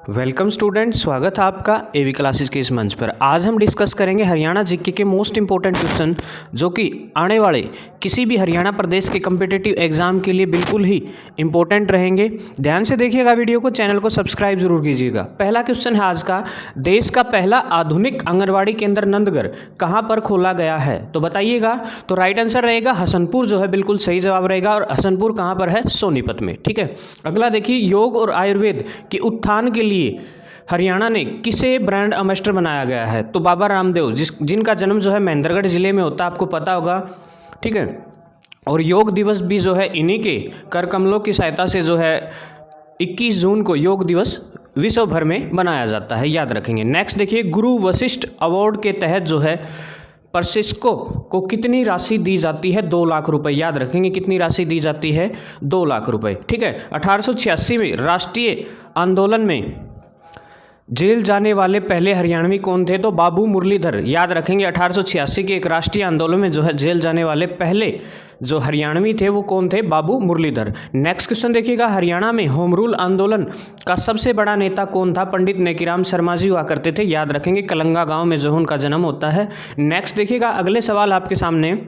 Welcome student, स्वागत है आपका एवी क्लासेस के इस मंच पर। आज हम डिस्कस करेंगे हरियाणा जीके के मोस्ट इंपॉर्टेंट क्वेश्चन जो कि आने वाले किसी भी हरियाणा प्रदेश के कम्पिटिटिव एग्जाम के लिए बिल्कुल ही इंपॉर्टेंट रहेंगे। ध्यान से देखिएगा वीडियो को, चैनल को सब्सक्राइब जरूर कीजिएगा। पहला क्वेश्चन है आज का, देश का पहला आधुनिक आंगनबाड़ी केंद्र नंदगढ़ कहाँ पर खोला गया है? तो बताइएगा। तो राइट आंसर रहेगा हसनपुर, जो है बिल्कुल सही जवाब रहेगा। और हसनपुर कहाँ पर है? सोनीपत में। ठीक है, अगला देखिए, योग और आयुर्वेद के उत्थान के लिए हरियाणा ने किसे ब्रांड एम्बेसडर बनाया गया है? तो बाबा रामदेव, जिनका जन्म जो है महेंद्रगढ़ जिले में होता है, आपको पता होगा। ठीक है, और योग दिवस भी जो है इन्हीं के कर कमलों की सहायता से जो है 21 जून को योग दिवस विश्व भर में मनाया जाता है, याद रखेंगे। नेक्स्ट देखिए, गुरु वशिष्ठ अवार्ड के तहत जो है प्रशिक्षकों को कितनी राशि दी जाती है? 2 लाख रुपए, याद रखेंगे। कितनी राशि दी जाती है? 2 लाख रुपए। ठीक है, 1886 में राष्ट्रीय आंदोलन में जेल जाने वाले पहले हरियाणवी कौन थे? तो बाबू मुरलीधर, याद रखेंगे। 1886 के एक राष्ट्रीय आंदोलन में जो है जेल जाने वाले पहले जो हरियाणवी थे वो कौन थे? बाबू मुरलीधर। नेक्स्ट क्वेश्चन देखिएगा, हरियाणा में होम रूल आंदोलन का सबसे बड़ा नेता कौन था? पंडित नेकीराम शर्मा जी हुआ करते थे, याद रखेंगे। कलंगा गांव में जो उनका जन्म होता है। नेक्स्ट देखिएगा, अगले सवाल आपके सामने,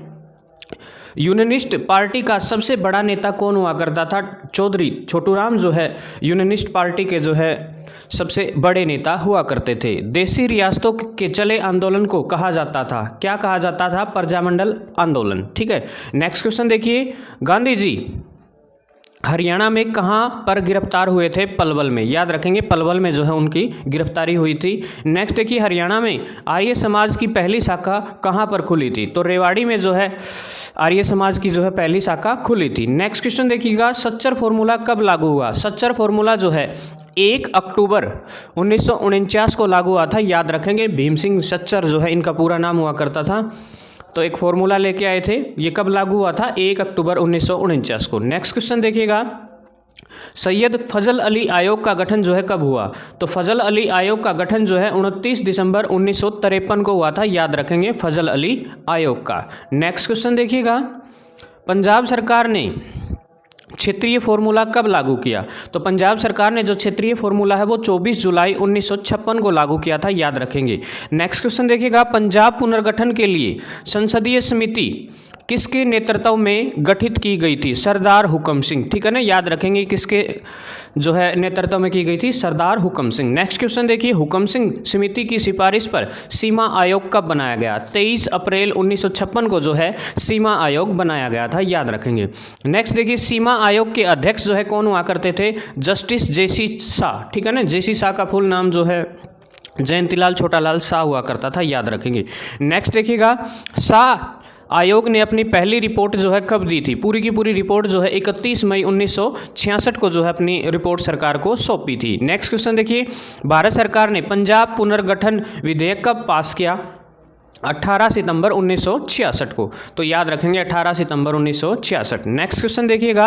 यूनियनिस्ट पार्टी का सबसे बड़ा नेता कौन हुआ करता था? चौधरी छोटूराम जो है यूनियनिस्ट पार्टी के जो है सबसे बड़े नेता हुआ करते थे। देशी रियासतों के चले आंदोलन को कहा जाता था, क्या कहा जाता था? प्रजामंडल आंदोलन। ठीक है, नेक्स्ट क्वेश्चन देखिए, गांधी जी हरियाणा में कहाँ पर गिरफ्तार हुए थे? पलवल में, याद रखेंगे। पलवल में जो है उनकी गिरफ्तारी हुई थी। नेक्स्ट देखिए, हरियाणा में आर्य समाज की पहली शाखा कहाँ पर खुली थी? तो रेवाड़ी में जो है आर्य समाज की जो है पहली शाखा खुली थी। नेक्स्ट क्वेश्चन देखिएगा, सच्चर फॉर्मूला कब लागू हुआ? सच्चर फॉर्मूला जो है 1 अक्टूबर 1949 को लागू हुआ था, याद रखेंगे। भीम सिंह सच्चर जो है इनका पूरा नाम हुआ करता था, तो एक फॉर्मूला लेके आए थे। ये कब लागू हुआ था? 1 अक्टूबर 1949 को। नेक्स्ट क्वेश्चन देखिएगा, सैयद फजल अली आयोग का गठन जो है कब हुआ? तो फजल अली आयोग का गठन जो है 29 दिसंबर 1953 को हुआ था, याद रखेंगे। फजल अली आयोग का। नेक्स्ट क्वेश्चन देखिएगा, पंजाब सरकार ने क्षेत्रीय फॉर्मूला कब लागू किया? तो पंजाब सरकार ने जो क्षेत्रीय फॉर्मूला है वो 24 जुलाई 1956 को लागू किया था, याद रखेंगे। नेक्स्ट क्वेश्चन देखिएगा, पंजाब पुनर्गठन के लिए संसदीय समिति किसके नेतृत्व में गठित की गई थी? सरदार हुकम सिंह। ठीक है ना, याद रखेंगे किसके जो है नेतृत्व में की गई थी? सरदार हुकम सिंह। नेक्स्ट क्वेश्चन देखिए, हुकम सिंह समिति की सिफारिश पर सीमा आयोग कब बनाया गया? 23 अप्रैल 1956 को जो है सीमा आयोग बनाया गया था, याद रखेंगे। नेक्स्ट देखिए, सीमा आयोग के अध्यक्ष जो है कौन हुआ करते थे? जस्टिस जेसी शाह। ठीक है ना, जेसी शाह का फुल नाम जो है जयंतीलाल छोटालाल शाह हुआ करता था, याद रखेंगे। नेक्स्ट देखिएगा, शाह आयोग ने अपनी पहली रिपोर्ट जो है कब दी थी? पूरी की पूरी रिपोर्ट जो है 31 मई 1966 को जो है अपनी रिपोर्ट सरकार को सौंपी थी। नेक्स्ट क्वेश्चन देखिए, भारत सरकार ने पंजाब पुनर्गठन विधेयक कब पास किया? 18 सितंबर 1966 को, तो याद रखेंगे 18 सितंबर 1966। नेक्स्ट क्वेश्चन देखिएगा,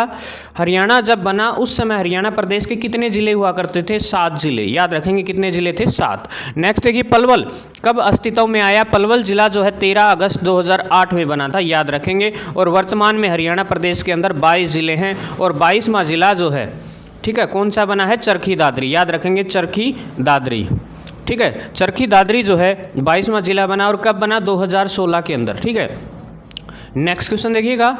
हरियाणा जब बना उस समय हरियाणा प्रदेश के कितने जिले हुआ करते थे? 7 जिले, याद रखेंगे। कितने जिले थे? 7। नेक्स्ट देखिए, पलवल कब अस्तित्व में आया? पलवल जिला जो है 13 अगस्त 2008 में बना था, याद रखेंगे। और वर्तमान में हरियाणा प्रदेश के अंदर 22 जिले हैं और 22वां जिला जो है, ठीक है, कौन सा बना है? चरखी दादरी, याद रखेंगे। चरखी दादरी। ठीक है, चरखी दादरी जो है 22वां जिला बना और कब बना? 2016 के अंदर। ठीक है, नेक्स्ट क्वेश्चन देखिएगा,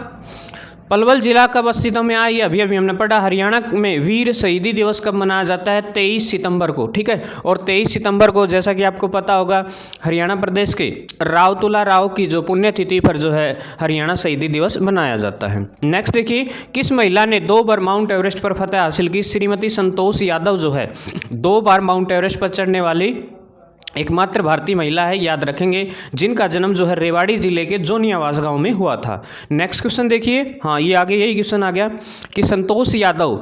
पलवल जिला कब अस्तित्व में आया? ये अभी अभी हमने पढ़ा। हरियाणा में वीर शहीदी दिवस कब मनाया जाता है? 23 सितंबर को। ठीक है, और 23 सितंबर को जैसा कि आपको पता होगा हरियाणा प्रदेश के राव तुला राव की जो पुण्यतिथि पर जो है हरियाणा शहीदी दिवस मनाया जाता है। नेक्स्ट देखिए, किस महिला ने 2 बार माउंट एवरेस्ट पर फतह हासिल की? श्रीमती संतोष यादव जो है 2 बार माउंट एवरेस्ट पर चढ़ने वाली एकमात्र भारतीय महिला है, याद रखेंगे, जिनका जन्म जो है रेवाड़ी जिले के जोनियावास गांव में हुआ था। नेक्स्ट क्वेश्चन देखिए, हाँ ये आगे यही क्वेश्चन आ गया कि संतोष यादव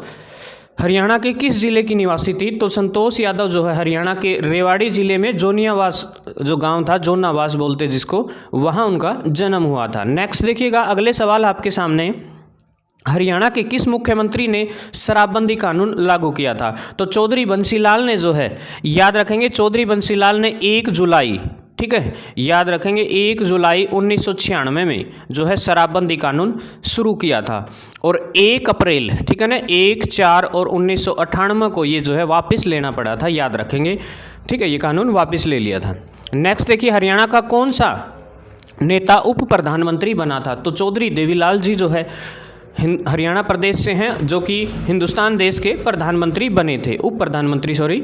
हरियाणा के किस जिले की निवासी थी? तो संतोष यादव जो है हरियाणा के रेवाड़ी जिले में जोनियावास जो गांव था, जोनावास बोलते जिसको, वहाँ उनका जन्म हुआ था। नेक्स्ट देखिएगा, अगले सवाल आपके सामने, हरियाणा के किस मुख्यमंत्री ने शराबबंदी कानून लागू किया था? तो चौधरी बंसीलाल ने जो है, याद रखेंगे, चौधरी बंसीलाल ने 1 जुलाई ठीक है, याद रखेंगे 1 जुलाई 1996 में जो है शराबबंदी कानून शुरू किया था और 1 अप्रैल, ठीक है ना, 1, 4 और 1998 को ये जो है वापस लेना पड़ा था, याद रखेंगे, ठीक है, ये कानून वापस ले लिया था। नेक्स्ट देखिए, हरियाणा का कौन सा नेता उप प्रधानमंत्री बना था? तो चौधरी देवीलाल जी जो है हरियाणा प्रदेश से हैं, जो कि हिंदुस्तान देश के प्रधानमंत्री बने थे, उप प्रधानमंत्री, सॉरी।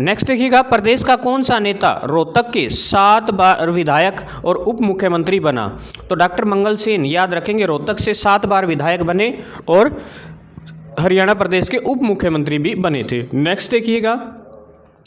नेक्स्ट देखिएगा, प्रदेश का कौन सा नेता रोहतक के 7 बार विधायक और उप मुख्यमंत्री बना? तो डॉक्टर मंगल सेन, याद रखेंगे, रोहतक से 7 बार विधायक बने और हरियाणा प्रदेश के उप मुख्यमंत्री भी बने थे। नेक्स्ट देखिएगा,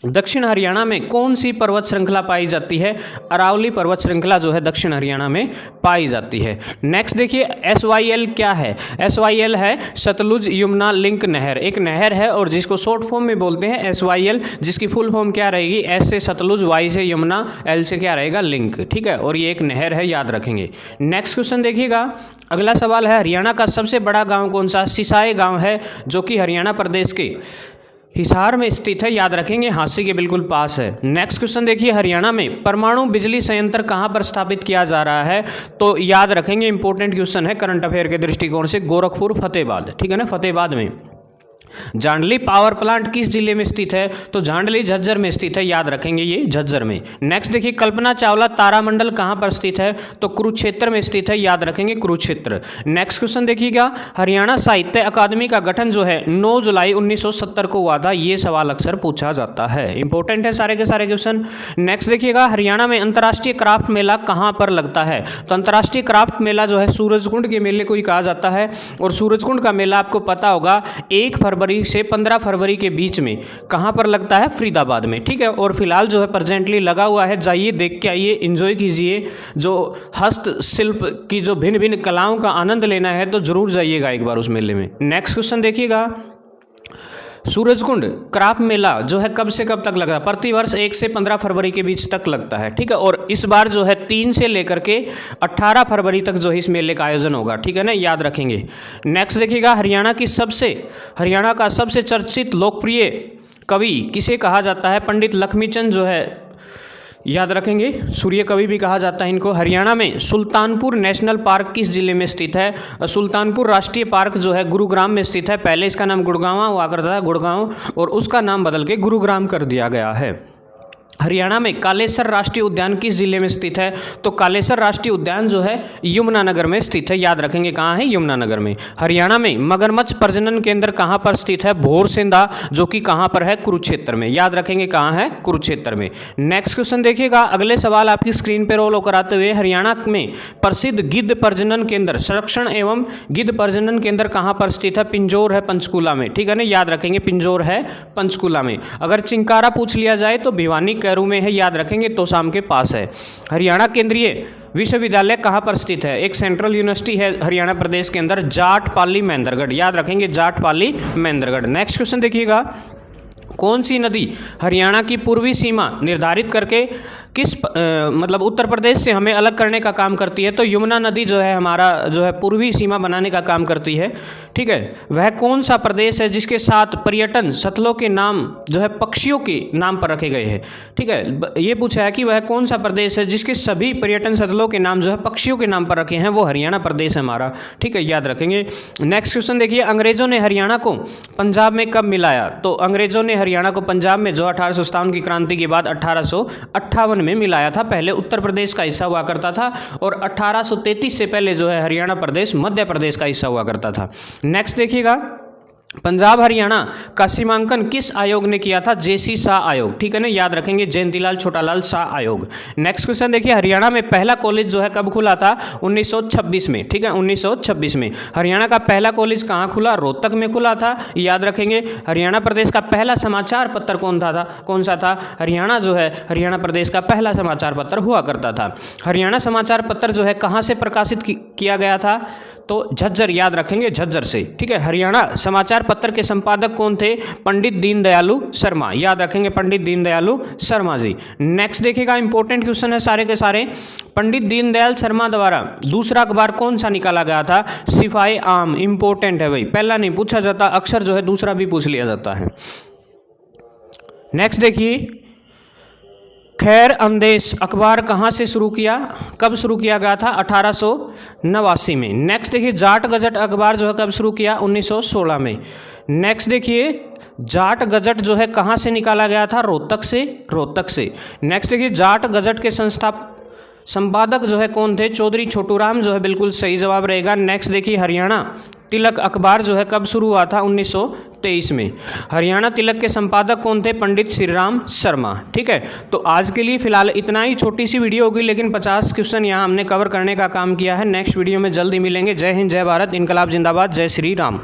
दक्षिण हरियाणा में कौन सी पर्वत श्रृंखला पाई जाती है? अरावली पर्वत श्रृंखला जो है दक्षिण हरियाणा में पाई जाती है। नेक्स्ट देखिए, SYL क्या है? SYL है सतलुज यमुना लिंक नहर, एक नहर है और जिसको शॉर्ट फॉर्म में बोलते हैं SYL, जिसकी फुल फॉर्म क्या रहेगी? S से सतलुज, Y से यमुना, L से क्या रहेगा? लिंक, ठीक है, और ये एक नहर है, याद रखेंगे। नेक्स्ट क्वेश्चन देखिएगा, अगला सवाल है, हरियाणा का सबसे बड़ा गाँव कौन सा? सिसाई गाँव है, जो कि हरियाणा प्रदेश के हिसार में स्थित है, याद रखेंगे, हांसी के बिल्कुल पास है। नेक्स्ट क्वेश्चन देखिए, हरियाणा में परमाणु बिजली संयंत्र कहां पर स्थापित किया जा रहा है? तो याद रखेंगे, इंपॉर्टेंट क्वेश्चन है करंट अफेयर के दृष्टिकोण से, गोरखपुर, फतेहाबाद, ठीक है ना, फतेहाबाद में। जांडली पावर प्लांट किस जिले में स्थित है? तो जांडली झज्जर में स्थित है, याद रखेंगे, ये झज्जर में। नेक्स्ट देखिए, कल्पना चावला तारामंडल कहां पर स्थित है? तो कुरुक्षेत्र में स्थित है, याद रखेंगे, कुरुक्षेत्र। नेक्स्ट क्वेश्चन देखिएगा, हरियाणा साहित्य अकादमी का गठन जो है 9 जुलाई 1970 को हुआ था, ये सवाल अक्सर पूछा जाता है, इंपॉर्टेंट है सारे के सारे क्वेश्चन। नेक्स्ट देखिएगा, हरियाणा में अंतर्राष्ट्रीय क्राफ्ट मेला कहां पर लगता है? तो अंतर्राष्ट्रीय क्राफ्ट मेला जो है सूरजकुंड के मेले को ही कहा जाता है और सूरजकुंड का मेला आपको पता होगा 1 फरवरी से 15 फरवरी के बीच में कहां पर लगता है? फरीदाबाद में, ठीक है। और फिलहाल जो है प्रेजेंटली लगा हुआ है, जाइए देख के आइए, एंजॉय कीजिए। जो हस्तशिल्प की जो भिन्न भिन्न कलाओं का आनंद लेना है तो जरूर जाइएगा एक बार उस मेले में। नेक्स्ट क्वेश्चन देखिएगा, सूरजकुंड क्राफ्ट मेला जो है कब से कब तक लगता है? प्रतिवर्ष 1 से 15 फरवरी के बीच तक लगता है, ठीक है। और इस बार जो है 3 से लेकर के 18 फरवरी तक जो है इस मेले का आयोजन होगा, ठीक है ना, याद रखेंगे। नेक्स्ट देखिएगा, हरियाणा का सबसे चर्चित लोकप्रिय कवि किसे कहा जाता है? पंडित लक्ष्मीचंद जो है, याद रखेंगे, सूर्य कवि भी कहा जाता है इनको। हरियाणा में सुल्तानपुर नेशनल पार्क किस जिले में स्थित है? सुल्तानपुर राष्ट्रीय पार्क जो है गुरुग्राम में स्थित है, पहले इसका नाम गुड़गांव हुआ करता था, गुड़गांव, और उसका नाम बदल के गुरुग्राम कर दिया गया है। हरियाणा में कालेसर राष्ट्रीय उद्यान किस जिले में स्थित है? तो कालेसर राष्ट्रीय उद्यान जो है यमुनानगर में स्थित है, याद रखेंगे, कहाँ है? यमुनानगर में। हरियाणा में मगरमच्छ प्रजनन केंद्र कहाँ पर स्थित है? भोरसिंदा, जो कि कहाँ पर है? कुरुक्षेत्र में, याद रखेंगे, कहाँ है? कुरुक्षेत्र में। नेक्स्ट क्वेश्चन देखिएगा, अगले सवाल आपकी स्क्रीन पर रोल होकर आते हुए, हरियाणा में प्रसिद्ध गिद्ध प्रजनन केंद्र, संरक्षण एवं गिद्ध प्रजनन केंद्र कहाँ पर स्थित है? पिंजौर है, पंचकूला में, ठीक है ना, याद रखेंगे, पिंजौर है पंचकूला में। अगर चिंकारा पूछ लिया जाए तो भिवानी कैरू में है, याद रखेंगे, तोशाम के पास है। हरियाणा केंद्रीय विश्वविद्यालय कहाँ पर स्थित है? एक सेंट्रल यूनिवर्सिटी है हरियाणा प्रदेश के अंदर, जाट पाली महेंद्रगढ़, याद रखेंगे, जाट पाली महेंद्रगढ़। नेक्स्ट क्वेश्चन देखिएगा, कौन सी नदी हरियाणा की पूर्वी सीमा निर्धारित करके मतलब उत्तर प्रदेश से हमें अलग करने का काम करती है? तो यमुना नदी जो है हमारा जो है पूर्वी सीमा बनाने का काम करती है, ठीक है। वह कौन सा प्रदेश है जिसके साथ पर्यटन स्थलों के नाम जो है पक्षियों के नाम पर रखे गए हैं? ठीक है, ये पूछा है कि वह कौन सा प्रदेश है जिसके सभी पर्यटन स्थलों के नाम जो है पक्षियों के नाम पर रखे हैं? वो हरियाणा प्रदेश है हमारा, ठीक है, याद रखेंगे। नेक्स्ट क्वेश्चन देखिए, अंग्रेजों ने हरियाणा को पंजाब में कब मिलाया? तो अंग्रेजों ने हरियाणा को पंजाब में जो 1857 की क्रांति के बाद 1858 में मिलाया था। पहले उत्तर प्रदेश का हिस्सा हुआ करता था और 1833 से पहले जो है हरियाणा प्रदेश मध्य प्रदेश का हिस्सा हुआ करता था। नेक्स्ट देखिएगा, पंजाब हरियाणा का सीमांकन किस आयोग ने किया था? जेसी शाह आयोग, ठीक है ना, याद रखेंगे, जयंतीलाल छोटालाल शाह आयोग। नेक्स्ट क्वेश्चन देखिए, हरियाणा में पहला कॉलेज जो है कब खुला था? 1926 में, ठीक है, 1926 में। हरियाणा का पहला कॉलेज कहाँ खुला? रोहतक में खुला था, याद रखेंगे। हरियाणा प्रदेश का पहला समाचार पत्र कौन सा था? हरियाणा जो है हरियाणा प्रदेश का पहला समाचार पत्र हुआ करता था। हरियाणा समाचार पत्र जो है कहाँ से प्रकाशित किया गया था? तो झज्जर, याद रखेंगे, झज्जर से, ठीक है। हरियाणा समाचार पत्र के संपादक कौन थे? पंडित दीनदयालु शर्मा, याद रखेंगे, पंडित दीनदयालु शर्मा जी। नेक्स्ट देखिएगा, इंपॉर्टेंट क्वेश्चन है सारे के सारे। पंडित दीनदयाल शर्मा द्वारा दूसरा अखबार कौन सा निकाला गया था? सिपाही आम, इंपॉर्टेंट है भाई, पहला नहीं पूछा जाता, अक्सर जो है दूसरा भी पूछ लिया जाता है। नेक्स्ट देखिए, खैर अंदेश अखबार कहाँ से शुरू किया, कब शुरू किया गया था? 1889 में। नेक्स्ट देखिए जाट गजट अखबार जो है कब शुरू किया? 1916 में। नेक्स्ट देखिए जाट गजट जो है कहाँ से निकाला गया था? रोहतक से। नेक्स्ट देखिए जाट गजट के संपादक जो है कौन थे? चौधरी छोटूराम जो है बिल्कुल सही जवाब रहेगा। नेक्स्ट देखिए हरियाणा तिलक अखबार जो है कब शुरू हुआ था? 1923 में। हरियाणा तिलक के संपादक कौन थे? पंडित श्रीराम शर्मा। ठीक है, तो आज के लिए फिलहाल इतना ही, छोटी सी वीडियो होगी लेकिन 50 क्वेश्चन यहाँ हमने कवर करने का काम किया है। नेक्स्ट वीडियो में जल्दी मिलेंगे। जय हिंद, जय भारत, इनकलाब जिंदाबाद, जय श्री राम।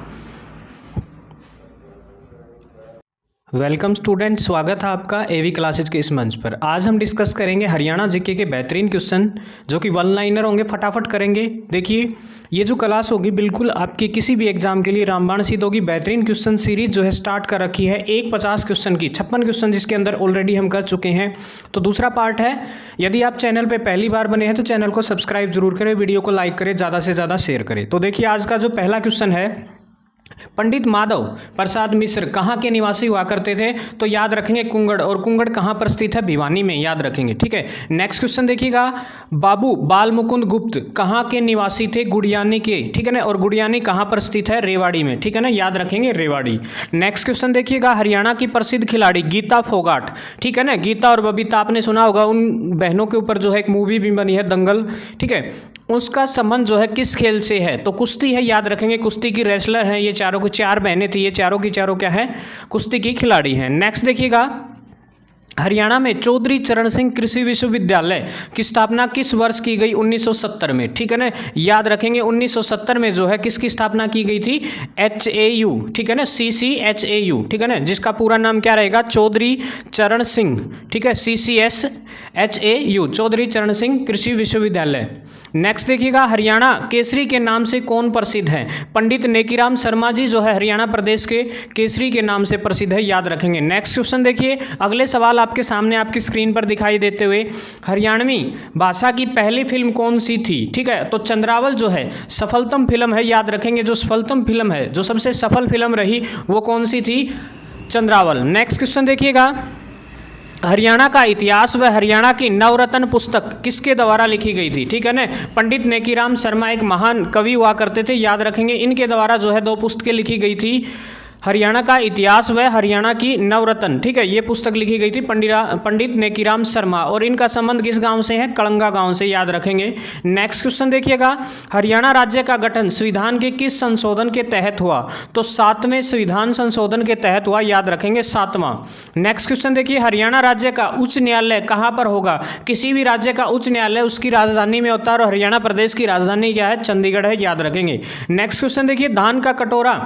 वेलकम स्टूडेंट, स्वागत है आपका एवी क्लासेज के इस मंच पर। आज हम डिस्कस करेंगे हरियाणा जीके के बेहतरीन क्वेश्चन जो कि वन लाइनर होंगे, फटाफट करेंगे। देखिए ये जो क्लास होगी बिल्कुल आपकी किसी भी एग्जाम के लिए रामबाण सिद्ध होगी। बेहतरीन क्वेश्चन सीरीज जो है स्टार्ट कर रखी है, एक 50 क्वेश्चन की 56 क्वेश्चन जिसके अंदर ऑलरेडी हम कर चुके हैं। तो दूसरा पार्ट है, यदि आप चैनल पर पहली बार बने हैं तो चैनल को सब्सक्राइब जरूर करें, वीडियो को लाइक करें, ज़्यादा से ज़्यादा शेयर करें। तो देखिए आज का जो पहला क्वेश्चन है, पंडित माधव प्रसाद मिश्र कहाँ के निवासी हुआ करते थे? तो याद रखेंगे कुंगड़, और कुंगड़ कहाँ पर स्थित है? भिवानी में, याद रखेंगे। ठीक है, नेक्स्ट क्वेश्चन देखिएगा, बाबू बाल मुकुंद गुप्त कहाँ के निवासी थे? गुड़ियानी के। ठीक है ना, और गुड़ियानी कहाँ पर स्थित है? रेवाड़ी में। ठीक है ना, याद रखेंगे रेवाड़ी। नेक्स्ट क्वेश्चन देखिएगा, हरियाणा की प्रसिद्ध खिलाड़ी गीता फोगाट, ठीक है ना, गीता और बबीता आपने सुना होगा, उन बहनों के ऊपर जो है एक मूवी भी बनी है दंगल। ठीक है, उसका संबंध जो है किस खेल से है? तो कुश्ती है, याद रखेंगे। कुश्ती की रेसलर है ये चारों की चार बहनें थी, ये चारों की चारों क्या है? कुश्ती की खिलाड़ी हैं। नेक्स्ट देखिएगा, हरियाणा में चौधरी चरण सिंह कृषि विश्वविद्यालय की स्थापना किस वर्ष की गई? 1970 में। ठीक है ना, याद रखेंगे 1970 में जो है किसकी स्थापना की गई थी? HAU, ठीक है ना, CCHAU, ठीक है ना, जिसका पूरा नाम क्या रहेगा? चौधरी चरण सिंह, ठीक है, CCSHAU, चौधरी चरण सिंह कृषि विश्वविद्यालय। नेक्स्ट देखिएगा, हरियाणा केसरी के नाम से कौन प्रसिद्ध है? पंडित नेकीराम शर्मा जी जो है हरियाणा प्रदेश के केसरी के नाम से प्रसिद्ध है, याद रखेंगे। नेक्स्ट क्वेश्चन देखिए, अगले सवाल आपके सामने आपकी स्क्रीन पर दिखाई देते हुए, हरियाणवी भाषा की पहली फिल्म कौन सी थी? ठीक है, तो चंद्रावल जो है सफलतम फिल्म है, याद रखेंगे। जो सफलतम फिल्म है, जो सबसे सफल फिल्म रही वो कौन सी थी? चंद्रावल। नेक्स्ट क्वेश्चन देखिएगा, हरियाणा का इतिहास व हरियाणा की नवरत्न पुस्तक किसके द्वारा लिखी गई थी? ठीक है ना, पंडित नेकीराम शर्मा एक महान कवि हुआ करते थे, याद रखेंगे। इनके द्वारा जो है 2 पुस्तकें लिखी गई थी, हरियाणा का इतिहास व हरियाणा की नवरत्न। ठीक है, ये पुस्तक लिखी गई थी पंडित नेकीराम शर्मा, और इनका संबंध किस गांव से है? कलंगा गांव से, याद रखेंगे। नेक्स्ट क्वेश्चन देखिएगा, हरियाणा राज्य का गठन संविधान के किस संशोधन के तहत हुआ? तो 7वें संविधान संशोधन के तहत हुआ, याद रखेंगे 7वां। नेक्स्ट क्वेश्चन देखिए, हरियाणा राज्य का उच्च न्यायालय कहाँ पर होगा? किसी भी राज्य का उच्च न्यायालय उसकी राजधानी में होता है, और हरियाणा प्रदेश की राजधानी क्या है? चंडीगढ़ है, याद रखेंगे। नेक्स्ट क्वेश्चन देखिए, धान का कटोरा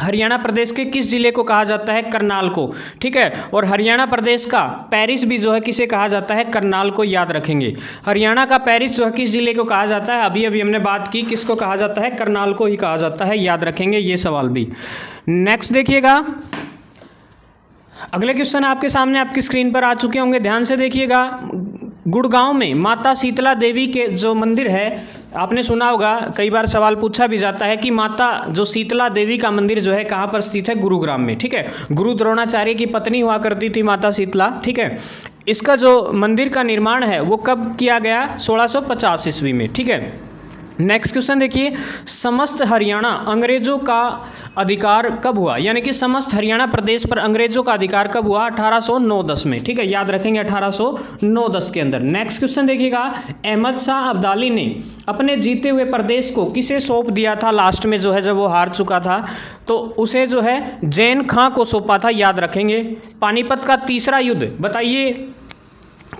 हरियाणा प्रदेश के किस जिले को कहा जाता है? करनाल को। ठीक है, और हरियाणा प्रदेश का पेरिस भी जो है किसे कहा जाता है? करनाल को, याद रखेंगे। हरियाणा का पेरिस जो है किस जिले को कहा जाता है? अभी अभी हमने बात की, किसको कहा जाता है? करनाल को ही कहा जाता है, याद रखेंगे ये सवाल भी। नेक्स्ट देखिएगा, अगले क्वेश्चन आपके सामने आपकी स्क्रीन पर आ चुके होंगे, ध्यान से देखिएगा। गुड़गांव में माता शीतला देवी के जो मंदिर है, आपने सुना होगा, कई बार सवाल पूछा भी जाता है कि माता जो शीतला देवी का मंदिर जो है कहाँ पर स्थित है? गुरुग्राम में। ठीक है, गुरु द्रोणाचार्य की पत्नी हुआ करती थी माता शीतला। ठीक है, इसका जो मंदिर का निर्माण है वो कब किया गया? 1650 ईस्वी में। ठीक है, नेक्स्ट क्वेश्चन देखिए, समस्त हरियाणा अंग्रेजों का अधिकार कब हुआ? यानी कि समस्त हरियाणा प्रदेश पर अंग्रेजों का अधिकार कब हुआ? 1809-10 में। ठीक है, याद रखेंगे 1809-10 के अंदर। नेक्स्ट क्वेश्चन देखिएगा, अहमद शाह अब्दाली ने अपने जीते हुए प्रदेश को किसे सौंप दिया था? लास्ट में जो है जब वो हार चुका था तो उसे जो है जैन खां को सौंपा था, याद रखेंगे। पानीपत का तीसरा युद्ध बताइए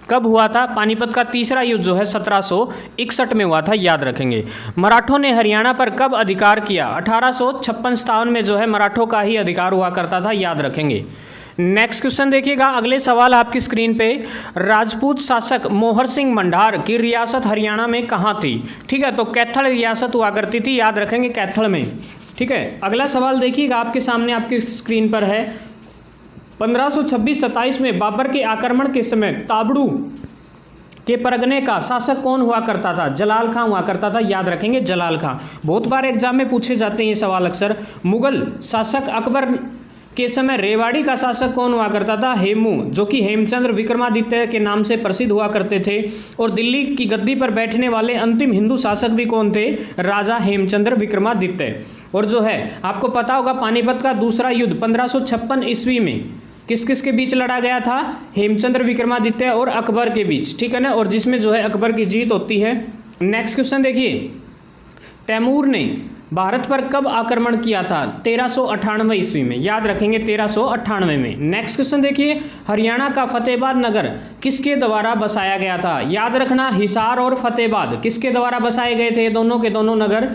कब हुआ था? पानीपत का तीसरा युद्ध जो है 1761 में हुआ था, याद रखेंगे। मराठों ने हरियाणा पर कब अधिकार किया? 1856-57 में जो है मराठों का ही अधिकार हुआ करता था, याद रखेंगे। नेक्स्ट क्वेश्चन देखिएगा, अगले सवाल आपकी स्क्रीन पे, राजपूत शासक मोहर सिंह मंडार की रियासत हरियाणा में कहाँ थी? ठीक है, तो कैथल रियासत हुआ करती थी, याद रखेंगे, कैथल में। ठीक है, अगला सवाल देखिएगा आपके सामने आपकी स्क्रीन पर है, 1526-27 में बाबर के आक्रमण के समय ताबड़ू के परगने का शासक कौन हुआ करता था? जलाल खां हुआ करता था, याद रखेंगे, जलाल खां। बहुत बार एग्जाम में पूछे जाते हैं ये सवाल अक्सर। मुगल शासक अकबर के समय रेवाड़ी का शासक कौन हुआ करता था? हेमू, जो कि हेमचंद्र विक्रमादित्य के नाम से प्रसिद्ध हुआ करते थे। और दिल्ली की गद्दी पर बैठने वाले अंतिम हिंदू शासक भी कौन थे? राजा हेमचंद्र विक्रमादित्य। और जो है आपको पता होगा पानीपत का दूसरा युद्ध 1556 ईस्वी में किस किस के बीच लड़ा गया था? हेमचंद्र विक्रमादित्य और अकबर के बीच, ठीक है ना, और जिसमें जो है अकबर की जीत होती है। नेक्स्ट क्वेश्चन देखिए, तैमूर ने भारत पर कब आक्रमण किया था? 1398 ईस्वी में, याद रखेंगे 1398 में। नेक्स्ट क्वेश्चन देखिए, हरियाणा का फतेहाबाद नगर किसके द्वारा बसाया गया था? याद रखना, हिसार और फतेहाबाद किसके द्वारा बसाए गए थे? दोनों के दोनों नगर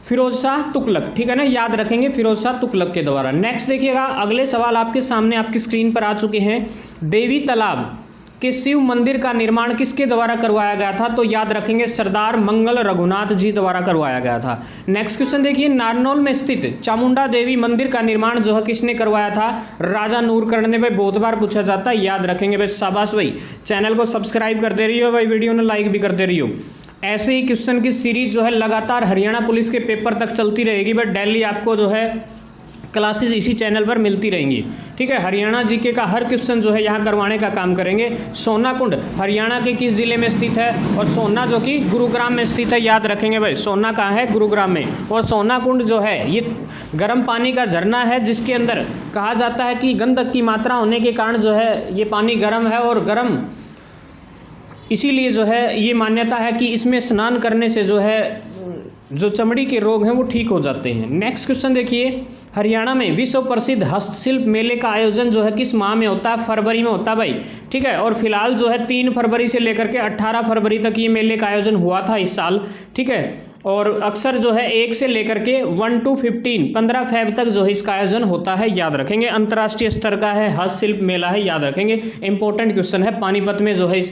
फिरोज शाह तुगलक, ठीक है ना, याद रखेंगे फिरोज शाह तुगलक के द्वारा। नेक्स्ट देखिएगा, अगले सवाल आपके सामने आपकी स्क्रीन पर आ चुके हैं। देवी तालाब के शिव मंदिर का निर्माण किसके द्वारा करवाया गया था? तो याद रखेंगे सरदार मंगल रघुनाथ जी द्वारा करवाया गया था। नेक्स्ट क्वेश्चन देखिए, नारनौल में स्थित चामुंडा देवी मंदिर का निर्माण जो है किसने करवाया था? राजा नूरकर्ण ने। भाई बहुत बार पूछा जाता है, याद रखेंगे भाई। शाबाश भाई, चैनल को सब्सक्राइब कर दे रही हो भाई, वीडियो ने लाइक भी कर दे रही हो। ऐसे ही क्वेश्चन की सीरीज जो है लगातार हरियाणा पुलिस के पेपर तक चलती रहेगी, बट डेली आपको जो है क्लासेस इसी चैनल पर मिलती रहेंगी, ठीक है। हरियाणा जीके का हर क्वेश्चन जो है यहाँ करवाने का काम करेंगे। सोनाकुंड हरियाणा के किस जिले में स्थित है? और सोना जो कि गुरुग्राम में स्थित है, याद रखेंगे भाई। सोना कहाँ है? गुरुग्राम में। और सोनाकुंड जो है ये गर्म पानी का झरना है, जिसके अंदर कहा जाता है कि गंधक की मात्रा होने के कारण जो है ये पानी गर्म है, और गर्म इसीलिए जो है ये मान्यता है कि इसमें स्नान करने से जो है जो चमड़ी के रोग हैं वो ठीक हो जाते हैं। नेक्स्ट क्वेश्चन देखिए, हरियाणा में विश्व प्रसिद्ध हस्तशिल्प मेले का आयोजन जो है किस माह में होता है? फरवरी में होता है भाई, ठीक है। और फिलहाल जो है 3 फरवरी से लेकर के 18 फरवरी तक ये मेले का आयोजन हुआ था इस साल, ठीक है। और अक्सर जो है 1 से लेकर के 1 to 15 फेब तक जो है इसका आयोजन होता है, याद रखेंगे। अंतर्राष्ट्रीय स्तर का है, हस्तशिल्प मेला है, याद रखेंगे। इंपॉर्टेंट क्वेश्चन है। पानीपत में जो है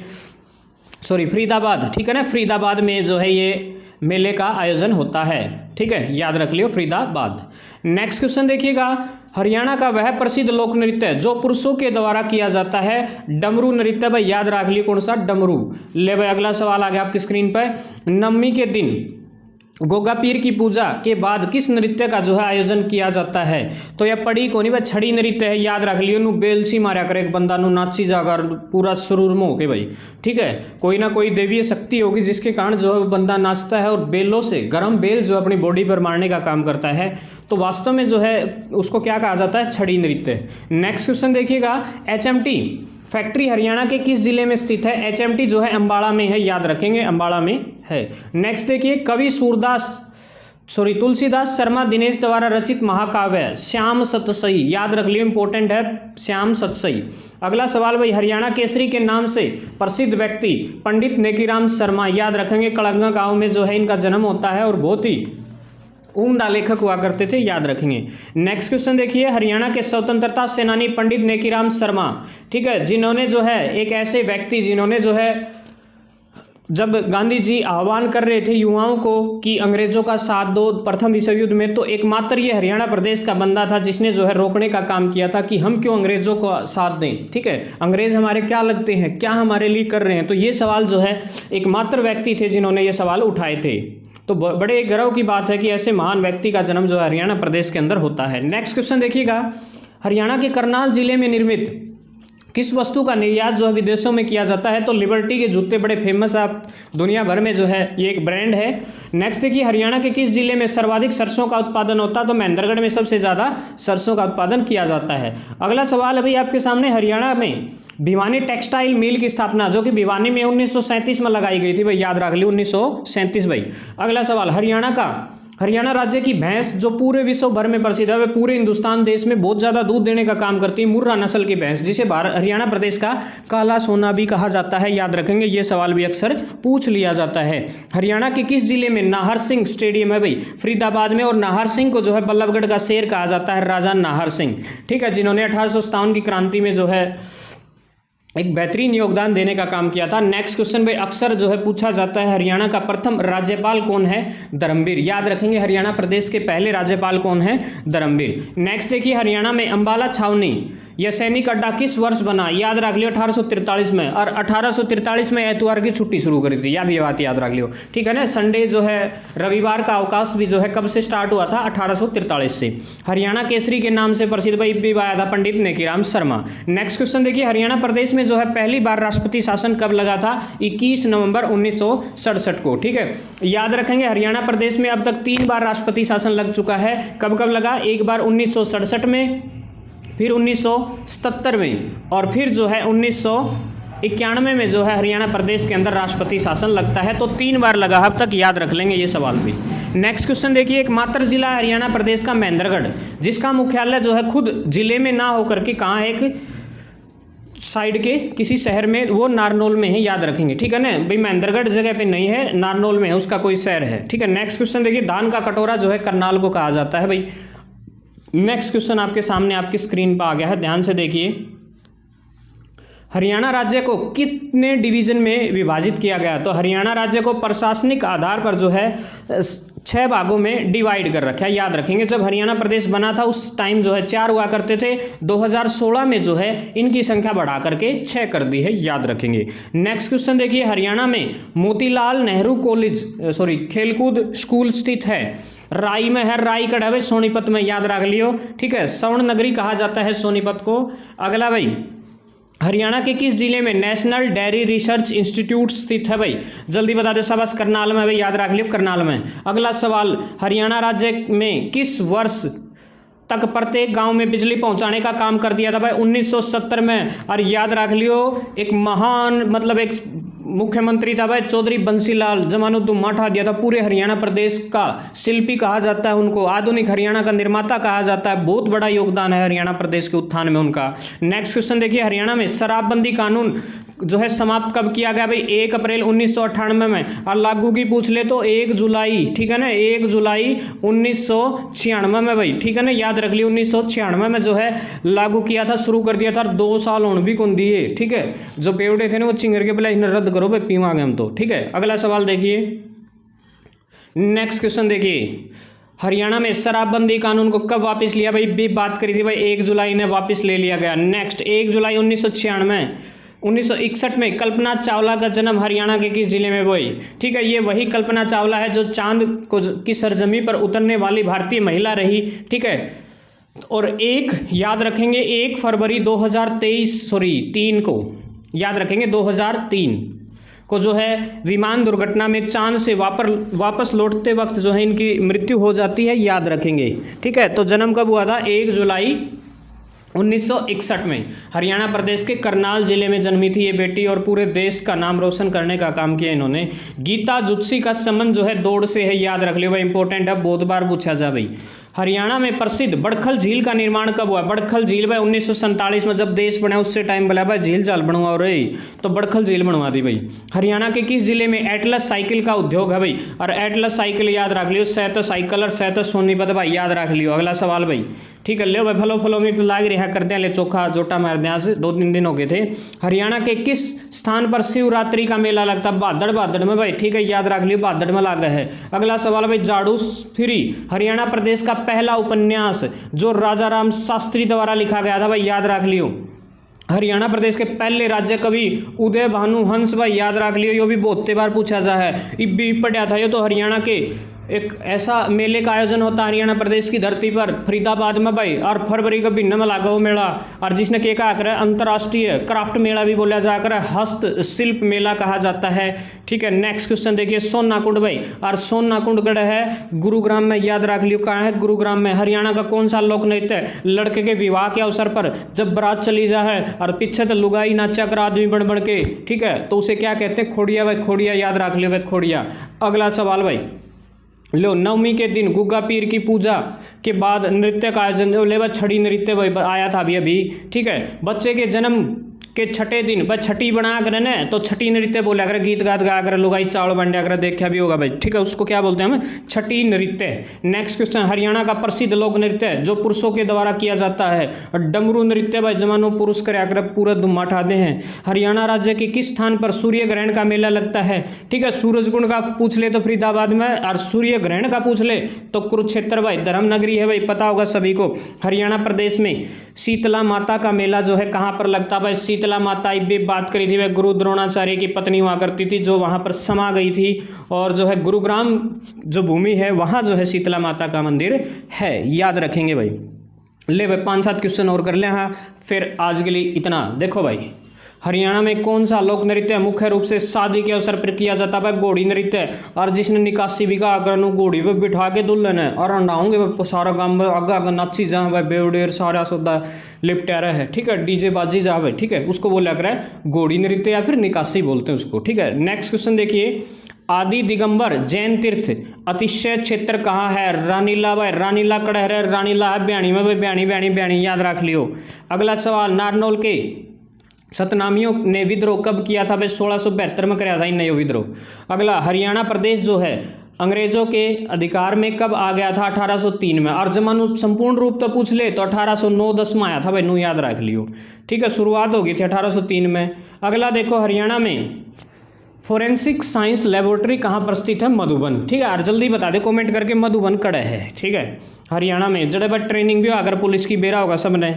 फरीदाबाद, ठीक है ना, फरीदाबाद में जो है ये मेले का आयोजन होता है, ठीक है, याद रख लियो फरीदाबाद। नेक्स्ट क्वेश्चन देखिएगा, हरियाणा का वह प्रसिद्ध लोक नृत्य जो पुरुषों के द्वारा किया जाता है? डमरू नृत्य। भाई याद रख लियो कौन सा? डमरू। ले भाई अगला सवाल आ गया आपकी स्क्रीन पर। नवमी के दिन गोगा पीर की पूजा के बाद किस नृत्य का जो है आयोजन किया जाता है? तो यह पड़ी कोनी भाई, छड़ी नृत्य है, याद रख लियो। नु बेलसी मारा करे एक बंदा, नु नाची जाकर पूरा सुरूर में होके भाई, ठीक है। कोई ना कोई देवीय शक्ति होगी जिसके कारण जो है बंदा नाचता है, और बेलों से गर्म बेल जो अपनी बॉडी पर मारने का काम करता है। तो वास्तव में जो है उसको क्या कहा जाता है? छड़ी नृत्य। नेक्स्ट क्वेश्चन देखिएगा, HMT फैक्ट्री हरियाणा के किस जिले में स्थित है? HMT जो है अम्बाड़ा में है, याद रखेंगे अम्बाड़ा में है। नेक्स्ट देखिए, कवि तुलसीदास शर्मा दिनेश द्वारा रचित महाकाव्य श्याम सतसई, याद रख लियो, इंपॉर्टेंट है श्याम सतसई। अगला सवाल भाई, हरियाणा केसरी के नाम से प्रसिद्ध व्यक्ति पंडित नेकीराम शर्मा, याद रखेंगे। कड़ंगा गांव में जो है इनका जन्म होता है, और बहुत ही उम्दा लेखक हुआ करते थे, याद रखेंगे। नेक्स्ट क्वेश्चन देखिए, हरियाणा के स्वतंत्रता सेनानी पंडित नेकीराम शर्मा, ठीक है, जिन्होंने जो है एक ऐसे व्यक्ति जिन्होंने जो है जब गांधी जी आह्वान कर रहे थे युवाओं को कि अंग्रेजों का साथ दो प्रथम विश्व युद्ध में, तो एकमात्र ये हरियाणा प्रदेश का बंदा था जिसने जो है रोकने का काम किया था कि हम क्यों अंग्रेजों को साथ दें, ठीक है, अंग्रेज हमारे क्या लगते हैं, क्या हमारे लिए कर रहे हैं। तो ये सवाल जो है एकमात्र व्यक्ति थे जिन्होंने ये सवाल उठाए थे। तो बड़े गर्व की बात है कि ऐसे महान व्यक्ति का जन्म जो है हरियाणा प्रदेश के अंदर होता है। नेक्स्ट क्वेश्चन देखिएगा, हरियाणा के करनाल जिले में निर्मित किस वस्तु का निर्यात जो है विदेशों में किया जाता है? तो लिबर्टी के जूते बड़े फेमस है दुनिया भर में, जो है ये एक ब्रांड है। नेक्स्ट देखिए, हरियाणा के किस जिले में सर्वाधिक सरसों का उत्पादन होता है? तो महेंद्रगढ़ में सबसे ज़्यादा सरसों का उत्पादन किया जाता है। अगला सवाल अभी आपके सामने, हरियाणा में भिवानी टेक्सटाइल मिल की स्थापना जो कि भिवानी में 1937 में लगाई गई थी, भाई याद रख ली 1937 भाई। अगला सवाल, हरियाणा राज्य की भैंस जो पूरे विश्व भर में प्रसिद्ध है, वे पूरे हिंदुस्तान देश में बहुत ज़्यादा दूध देने का काम करती है, मुर्रा नस्ल की भैंस, जिसे हरियाणा प्रदेश का काला सोना भी कहा जाता है, याद रखेंगे। ये सवाल भी अक्सर पूछ लिया जाता है। हरियाणा के किस जिले में नाहर सिंह स्टेडियम है? भाई फरीदाबाद में। और नाहर सिंह को जो है बल्लभगढ़ का शेर कहा जाता है, राजा नाहर सिंह, ठीक है, जिन्होंने 1857 की क्रांति में जो है एक बेहतरीन योगदान देने का काम किया था। नेक्स्ट क्वेश्चन भाई अक्सर जो है पूछा जाता है, हरियाणा का प्रथम राज्यपाल कौन है? धर्मवीर, याद रखेंगे हरियाणा प्रदेश के पहले राज्यपाल कौन है? धर्मवीर। नेक्स्ट देखिए, हरियाणा में अंबाला छावनी यह सैनिक अड्डा किस वर्ष बना? याद रख लियो 1843 में, और 1843 में एतवार की छुट्टी शुरू करी थी, यह भी बात याद रख लियो, ठीक है ना। संडे जो है, रविवार का अवकाश भी जो है कब से स्टार्ट हुआ था? 1843 से। हरियाणा केसरी के नाम से प्रसिद्ध भाई भी आया था पंडित नेकीराम शर्मा। नेक्स्ट क्वेश्चन देखिए, हरियाणा प्रदेश में जो है पहली बार राष्ट्रपति शासन कब लगा था? 21 नवंबर 1967 को, ठीक है। याद रखेंगे हरियाणा प्रदेश में अब तक 3 बार राष्ट्रपति शासन लग चुका है। कब कब लगा? एक बार 1967 में, फिर 1977 में, और फिर जो है 1991 में जो है हरियाणा प्रदेश के अंदर राष्ट्रपति शासन लगता है। तो 3 बार लगा, अब तक याद रख लेंगे ये सवाल भी। नेक्स्ट क्वेश्चन देखिए, एकमात्र जिला है हरियाणा प्रदेश का महेंद्रगढ़, जिसका मुख्यालय जो है खुद जिले में ना होकर के कहाँ है? एक साइड के किसी शहर में, वो नारनौल में है, याद रखेंगे, ठीक है ना भाई। महेंद्रगढ़ जगह पे नहीं है, नारनौल में है, उसका कोई शहर है, ठीक है। नेक्स्ट क्वेश्चन देखिए, धान का कटोरा जो है करनाल को कहा जाता है भाई। नेक्स्ट क्वेश्चन आपके सामने आपकी स्क्रीन पर आ गया है, ध्यान से देखिए। हरियाणा राज्य को कितने डिवीजन में विभाजित किया गया? तो हरियाणा राज्य को प्रशासनिक आधार पर जो है 6 भागों में डिवाइड कर रखा है, याद रखेंगे। जब हरियाणा प्रदेश बना था उस टाइम जो है 4 हुआ करते थे, 2016 में जो है इनकी संख्या बढ़ा करके 6 कर दी है, याद रखेंगे। नेक्स्ट क्वेश्चन देखिए, हरियाणा में मोतीलाल नेहरू खेलकूद स्कूल स्थित है। राई में है, रायगढ़ है भाई, सोनीपत में, याद रख लियो, ठीक है। स्वर्ण नगरी कहा जाता है सोनीपत को। अगला भाई, हरियाणा के किस जिले में नेशनल डेयरी रिसर्च इंस्टीट्यूट स्थित है भाई? जल्दी बता दे शाबाश, करनाल में भाई, याद रख लियो, करनाल में। अगला सवाल, हरियाणा राज्य में किस वर्ष तक प्रत्येक गांव में बिजली पहुंचाने का काम कर दिया था भाई? 1970 में। और याद रख लियो, एक महान मतलब एक मुख्यमंत्री था भाई चौधरी बंसीलाल, जमानुद्दीन माठा दिया था। पूरे हरियाणा प्रदेश का शिल्पी कहा जाता है उनको, आधुनिक हरियाणा का निर्माता कहा जाता है। बहुत बड़ा योगदान है हरियाणा प्रदेश के उत्थान में उनका। नेक्स्ट क्वेश्चन देखिए, हरियाणा में शराबबंदी कानून जो है समाप्त कब किया गया भाई? 1 अप्रैल 1998 में। और लागू की पूछ ले तो 1 जुलाई, ठीक है ना, 1 जुलाई 1996 में भाई, ठीक है ना, याद रख लियो। 1996 में जो है लागू किया था, शुरू कर दिया था, 2 साल होने भी कौन दिए, ठीक है। जो पेवड़े थे ना वो चिंगर के पहले इन्हें रद्द करो भाई, पीवांगे हम तो, ठीक है। अगला सवाल देखिए, नेक्स्ट क्वेश्चन देखिए, हरियाणा में शराबबंदी कानून को कब वापस लिया भाई? भी बात करी थी भाई, 1 जुलाई ने वापस ले लिया गया। नेक्स्ट, 1 जुलाई 1996, 1961 में कल्पना चावला का जन्म हरियाणा के किस जिले में हुई? ठीक है, ये वही कल्पना चावला है जो चांद को की सरजमी पर उतरने वाली भारतीय महिला रही, ठीक है। और एक याद रखेंगे, 1 फरवरी 3 को याद रखेंगे, 2003 को जो है विमान दुर्घटना में चांद से वापस लौटते वक्त जो है इनकी मृत्यु हो जाती है, याद रखेंगे, ठीक है। तो जन्म कब हुआ था? 1 जुलाई 1961 में हरियाणा प्रदेश के करनाल जिले में जन्मी थी ये बेटी, और पूरे देश का नाम रोशन करने का काम किया इन्होंने। गीता जुत्सी का संबंध जो है दौड़ से है, याद रख लियो भाई, इंपॉर्टेंट है, बहुत बार पूछा जा भाई। हरियाणा में प्रसिद्ध बड़खल झील का निर्माण कब हुआ? बड़खल झील भाई 1947 में जब देश बना उससे टाइम बोला भाई झील जाल बनवाओ रे, तो बड़खल झील बनवा दी भाई। हरियाणा के किस जिले में एटलस साइकिल का उद्योग है भाई? और एटलस साइकिल याद रख लियो, सैत साइकिल और सैत सोनीपत भाई, याद रख लियो। अगला सवाल भाई, ठीक है, ले भाई, फलो में तो लाग रहा करते हैं, ले चोखा जोटा मार दिया से 2-3 दिन हो गए थे। हरियाणा के किस स्थान पर शिवरात्रि का मेला लगता है? भादड़ में भाई, ठीक है, याद रख लियो, भादड़ में लागा है। अगला सवाल भाई, जाड़ू 3 हरियाणा प्रदेश का पहला उपन्यास जो राजा राम शास्त्री द्वारा लिखा गया था भाई, याद रख लियो। हरियाणा प्रदेश के पहले राज्य कवि उदय भानु हंस भाई, याद रख लियो, ये भी बहुत बार पूछा जा है, भी पढ़ा था ये तो। हरियाणा के एक ऐसा मेले का आयोजन होता है हरियाणा प्रदेश की धरती पर फरीदाबाद में भाई, और फरवरी का भिन्न में लागा वो मेला, और जिसने क्या कहा कर अंतर्राष्ट्रीय क्राफ्ट मेला भी बोला जा कर, हस्तशिल्प मेला कहा जाता है, ठीक है। नेक्स्ट क्वेश्चन देखिए, सोनाकुंड भाई, और सोनाकुंड गढ़ है गुरुग्राम में, याद रख लियो, कहाँ है? गुरुग्राम में। हरियाणा का कौन सा लोक नृत्य लड़के के विवाह के अवसर पर जब बारात चली जा है और पीछे तो लुगाई नाचा कर आदमी बन के, ठीक है, तो उसे क्या कहते हैं? खोड़िया भाई, खोड़िया, याद रख लियो भाई, खोड़िया। अगला सवाल भाई, लो, नवमी के दिन गुग्गा पीर की पूजा के बाद नृत्य का आयोजन ले, छड़ी नृत्य आया था अभी, ठीक है। बच्चे के जन्म कि छठे दिन भाई छठी बना कर ना तो छठी नृत्य बोला अगर गीत गात गा कर लुगाई चावल बंडे अगर देखा भी होगा भाई, ठीक है, उसको क्या बोलते हैं हम, छठी नृत्य। नेक्स्ट क्वेश्चन, हरियाणा का प्रसिद्ध लोक नृत्य जो पुरुषों के द्वारा किया जाता है, डमरू नृत्य भाई जमानो पुरुष कर आकर पूरा धुम्मा उठाते हैं। हरियाणा राज्य के किस स्थान पर सूर्य ग्रहण का मेला लगता है, ठीक है, सूरजकुंड का पूछ ले तो फरीदाबाद में, और सूर्य ग्रहण का पूछ ले तो कुरुक्षेत्र भाई धर्म नगरी है भाई, पता होगा सभी को। हरियाणा प्रदेश में शीतला माता का मेला जो है कहाँ पर लगता है भाई, शीतला माता भी बात करी थी भाई, गुरु द्रोणाचार्य की पत्नी हुआ करती थी जो वहाँ पर समा गई थी, और जो है गुरुग्राम जो भूमि है वहाँ जो है शीतला माता का मंदिर है, याद रखेंगे भाई। ले भाई 5-7 क्वेश्चन और कर ले, हाँ फिर आज के लिए इतना। देखो भाई हरियाणा में कौन सा लोक नृत्य मुख्य रूप से शादी के अवसर पर किया जाता है, घोड़ी नृत्य, और जिसने निकासी भी का कर घोड़ी पे बिठा के दुल्हन है और अंडाऊंगे सारा काम आगे आगे नाची जहाँ भाई बेवडेर सारा सौदा लिपटा रहा है, ठीक है, डीजे बाजी जहाँ भाई, ठीक है, उसको बोला कर घोड़ी नृत्य या फिर निकासी बोलते हैं उसको, ठीक है। नेक्स्ट क्वेश्चन देखिए, आदि दिगंबर जैन तीर्थ अतिशय क्षेत्र कहाँ है, रानीला भाई, रानीला कड़ा है, रानीला है ब्याणी में भाई, ब्याणी ब्याणी ब्याणी याद रख लियो। अगला सवाल, नारनौल के सतनामियों ने विद्रोह कब किया था भाई, 1672 में कराया था इन विद्रोह। अगला, हरियाणा प्रदेश जो है अंग्रेजों के अधिकार में कब आ गया था, 1803 में, और जमानु संपूर्ण रूप तो पूछ ले तो 1809-10 में आया था भाई, नू याद रख लियो, ठीक है, शुरुआत हो गई थी 1803 में। अगला देखो, हरियाणा में फोरेंसिक साइंस लेबोरेटरी कहाँ पर स्थित है, मधुबन, ठीक है, और जल्दी बता दे कमेंट करके मधुबन कड़े है, ठीक है, हरियाणा में। जड़े बार ट्रेनिंग भी अगर पुलिस की बेरा होगा सब ने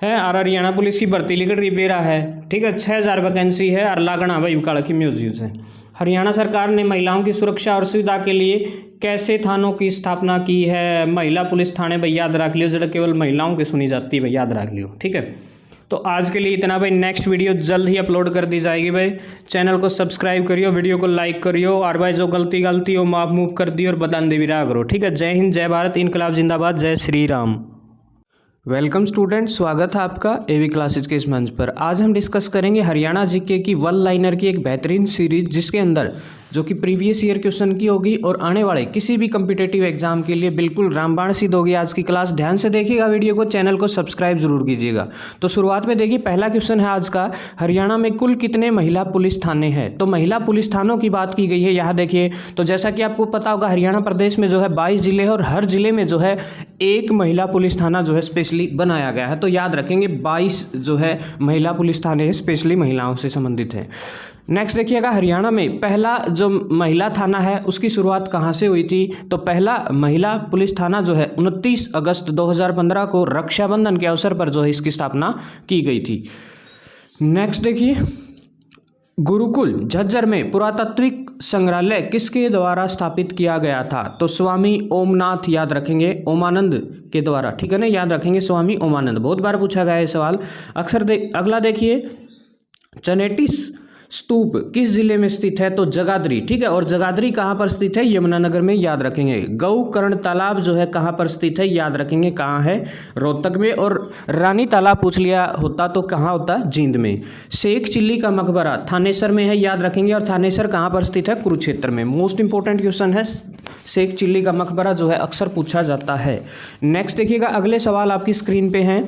है, और हरियाणा पुलिस की भर्ती लिख रही बेरा है, ठीक है, 6000 वैकेंसी है, और लागना भाई काला की म्यूजियम से। हरियाणा सरकार ने महिलाओं की सुरक्षा और सुविधा के लिए कैसे थानों की स्थापना की है, महिला पुलिस थाने भाई याद रख लियो, जरा केवल महिलाओं की सुनी जाती है भाई, याद रख लियो, ठीक है। तो आज के लिए इतना भाई, नेक्स्ट वीडियो जल्द ही अपलोड कर दी जाएगी भाई, चैनल को सब्सक्राइब करियो, वीडियो को लाइक करियो, और भाई जो गलती हो माफ मूफ कर दी और बदन दे भी रहा करो, ठीक है। जय हिंद, जय भारत, इनकलाब जिंदाबाद, जय श्री राम। वेलकम स्टूडेंट, स्वागत है आपका एवी क्लासेज के इस मंच पर। आज हम डिस्कस करेंगे हरियाणा जीके की वन लाइनर की एक बेहतरीन सीरीज, जिसके अंदर जो कि प्रीवियस ईयर क्वेश्चन की होगी और आने वाले किसी भी कम्पिटेटिव एग्जाम के लिए बिल्कुल रामबाण सिद्ध होगी आज की क्लास। ध्यान से देखिएगा वीडियो को, चैनल को सब्सक्राइब जरूर कीजिएगा। तो शुरुआत में देखिए, पहला क्वेश्चन है आज का, हरियाणा में कुल कितने महिला पुलिस थाने हैं। तो महिला पुलिस थानों की बात की गई है यहाँ देखिए। तो जैसा कि आपको पता होगा, हरियाणा प्रदेश में जो है 22 जिले हैं, और हर जिले में जो है एक महिला पुलिस थाना जो है स्पेशली बनाया गया है। तो याद रखेंगे 22 जो है महिला पुलिस थाने स्पेशली महिलाओं से संबंधित है। नेक्स्ट देखिएगा, हरियाणा में पहला जो महिला थाना है उसकी शुरुआत कहाँ से हुई थी। तो पहला महिला पुलिस थाना जो है 29 अगस्त 2015 को रक्षाबंधन के अवसर पर जो है इसकी स्थापना की गई थी। नेक्स्ट देखिए, गुरुकुल झज्जर में पुरातात्विक संग्रहालय किसके द्वारा स्थापित किया गया था। तो स्वामी ओमनाथ, याद रखेंगे, ओमानंद के द्वारा, ठीक है ना, याद रखेंगे स्वामी ओमानंद, बहुत बार पूछा गया है सवाल अक्सर। अगला देखिए, चनेटी स्तूप किस जिले में स्थित है। तो जगाधरी, ठीक है, और जगाधरी कहाँ पर स्थित है, यमुनानगर में, याद रखेंगे। गौकर्ण तालाब जो है कहाँ पर स्थित है, याद रखेंगे कहाँ है, रोहतक में। और रानी तालाब पूछ लिया होता तो कहाँ होता, जींद में। शेख चिल्ली का मकबरा थानेसर में है, याद रखेंगे, और थानेसर कहाँ पर स्थित है, कुरुक्षेत्र में। मोस्ट इंपॉर्टेंट क्वेश्चन है, शेख चिल्ली का मकबरा जो है अक्सर पूछा जाता है। नेक्स्ट देखिएगा, अगले सवाल आपकी स्क्रीन पे हैं,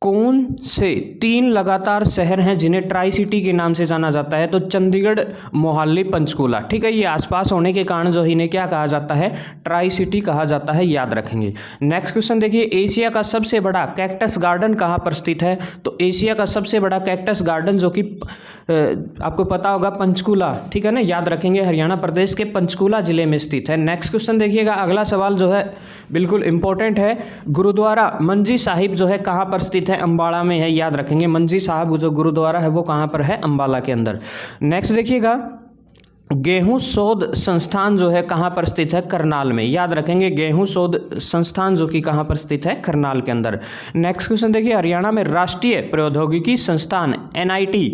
कौन से 3 लगातार शहर हैं जिन्हें ट्राई सिटी के नाम से जाना जाता है। तो चंडीगढ़, मोहाली, पंचकूला, ठीक है, ये आसपास होने के कारण जो इन्हें क्या कहा जाता है, ट्राई सिटी कहा जाता है, याद रखेंगे। नेक्स्ट क्वेश्चन देखिए, एशिया का सबसे बड़ा कैक्टस गार्डन कहाँ पर स्थित है। तो एशिया का सबसे बड़ा कैक्टस गार्डन जो कि आपको पता होगा पंचकूला, ठीक है ना, याद रखेंगे, हरियाणा प्रदेश के पंचकूला जिले में स्थित है। नेक्स्ट क्वेश्चन देखिएगा, अगला सवाल जो है बिल्कुल इंपॉर्टेंट है, गुरुद्वारा मंजी साहिब जो है कहाँ पर स्थित है, अंबाला में है, याद रखेंगे। मंजी साहब जो गुरुद्वारा है वो कहाँ पर है, अंबाला के अंदर। नेक्स्ट देखिएगा, गेहूं शोध संस्थान जो है कहाँ पर स्थित है, करनाल में, याद रखेंगे, गेहूं शोध संस्थान जो कि कहाँ पर स्थित है, करनाल के अंदर। नेक्स्ट क्वेश्चन देखिए, हरियाणा में राष्ट्रीय प्रौद्योगिकी संस्थान NIT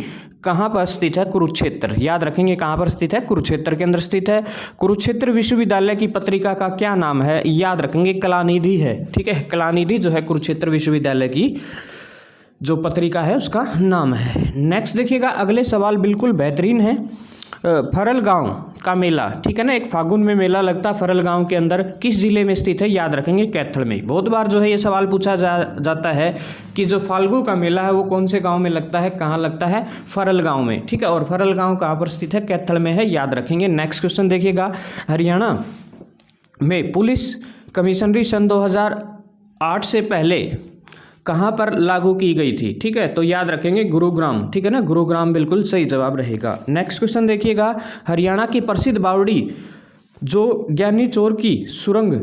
कहाँ पर स्थित है, कुरुक्षेत्र, याद रखेंगे, कहाँ पर स्थित है, कुरुक्षेत्र के अंदर स्थित है। कुरुक्षेत्र विश्वविद्यालय की पत्रिका का क्या नाम है, याद रखेंगे, कलानिधि है, ठीक है, कलानिधि जो है कुरुक्षेत्र विश्वविद्यालय की जो पत्रिका है उसका नाम है। नेक्स्ट देखिएगा, अगले सवाल बिल्कुल बेहतरीन है, फरल गांव का मेला, ठीक है ना, एक फागुन में मेला लगता है फरल गांव के अंदर, किस जिले में स्थित है? याद रखेंगे कैथल में। बहुत बार जो है ये सवाल पूछा जाता है कि जो फाल्गु का मेला है वो कौन से गांव में लगता है, कहाँ लगता है? फरल गांव में, ठीक है। और फरल गांव कहाँ पर स्थित है? कैथल में है, याद रखेंगे। नेक्स्ट क्वेश्चन देखिएगा, हरियाणा में पुलिस कमिश्नरी सन 2008 से पहले कहाँ पर लागू की गई थी? ठीक है, तो याद रखेंगे गुरुग्राम, ठीक है ना, गुरुग्राम बिल्कुल सही जवाब रहेगा। नेक्स्ट क्वेश्चन देखिएगा, हरियाणा की प्रसिद्ध बावड़ी जो ज्ञानी चोर की सुरंग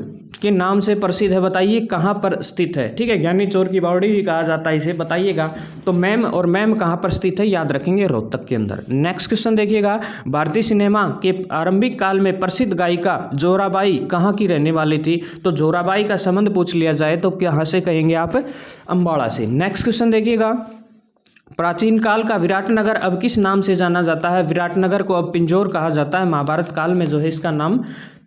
के नाम से प्रसिद्ध है, बताइए कहाँ पर स्थित है? ठीक है, ज्ञानी चोर की बावड़ी भी कहा जाता है इसे, बताइएगा। तो मैम और मैम कहाँ पर स्थित है? याद रखेंगे रोहतक के अंदर। नेक्स्ट क्वेश्चन देखिएगा, भारतीय सिनेमा के आरंभिक काल में प्रसिद्ध गायिका जोराबाई कहाँ की रहने वाली थी? तो जोराबाई का संबंध पूछ लिया जाए तो कहाँ से कहेंगे आप? अम्बाड़ा से। नेक्स्ट क्वेश्चन देखिएगा, प्राचीन काल का विराटनगर अब किस नाम से जाना जाता है? विराटनगर को अब पिंजौर कहा जाता है। महाभारत काल में जो है इसका नाम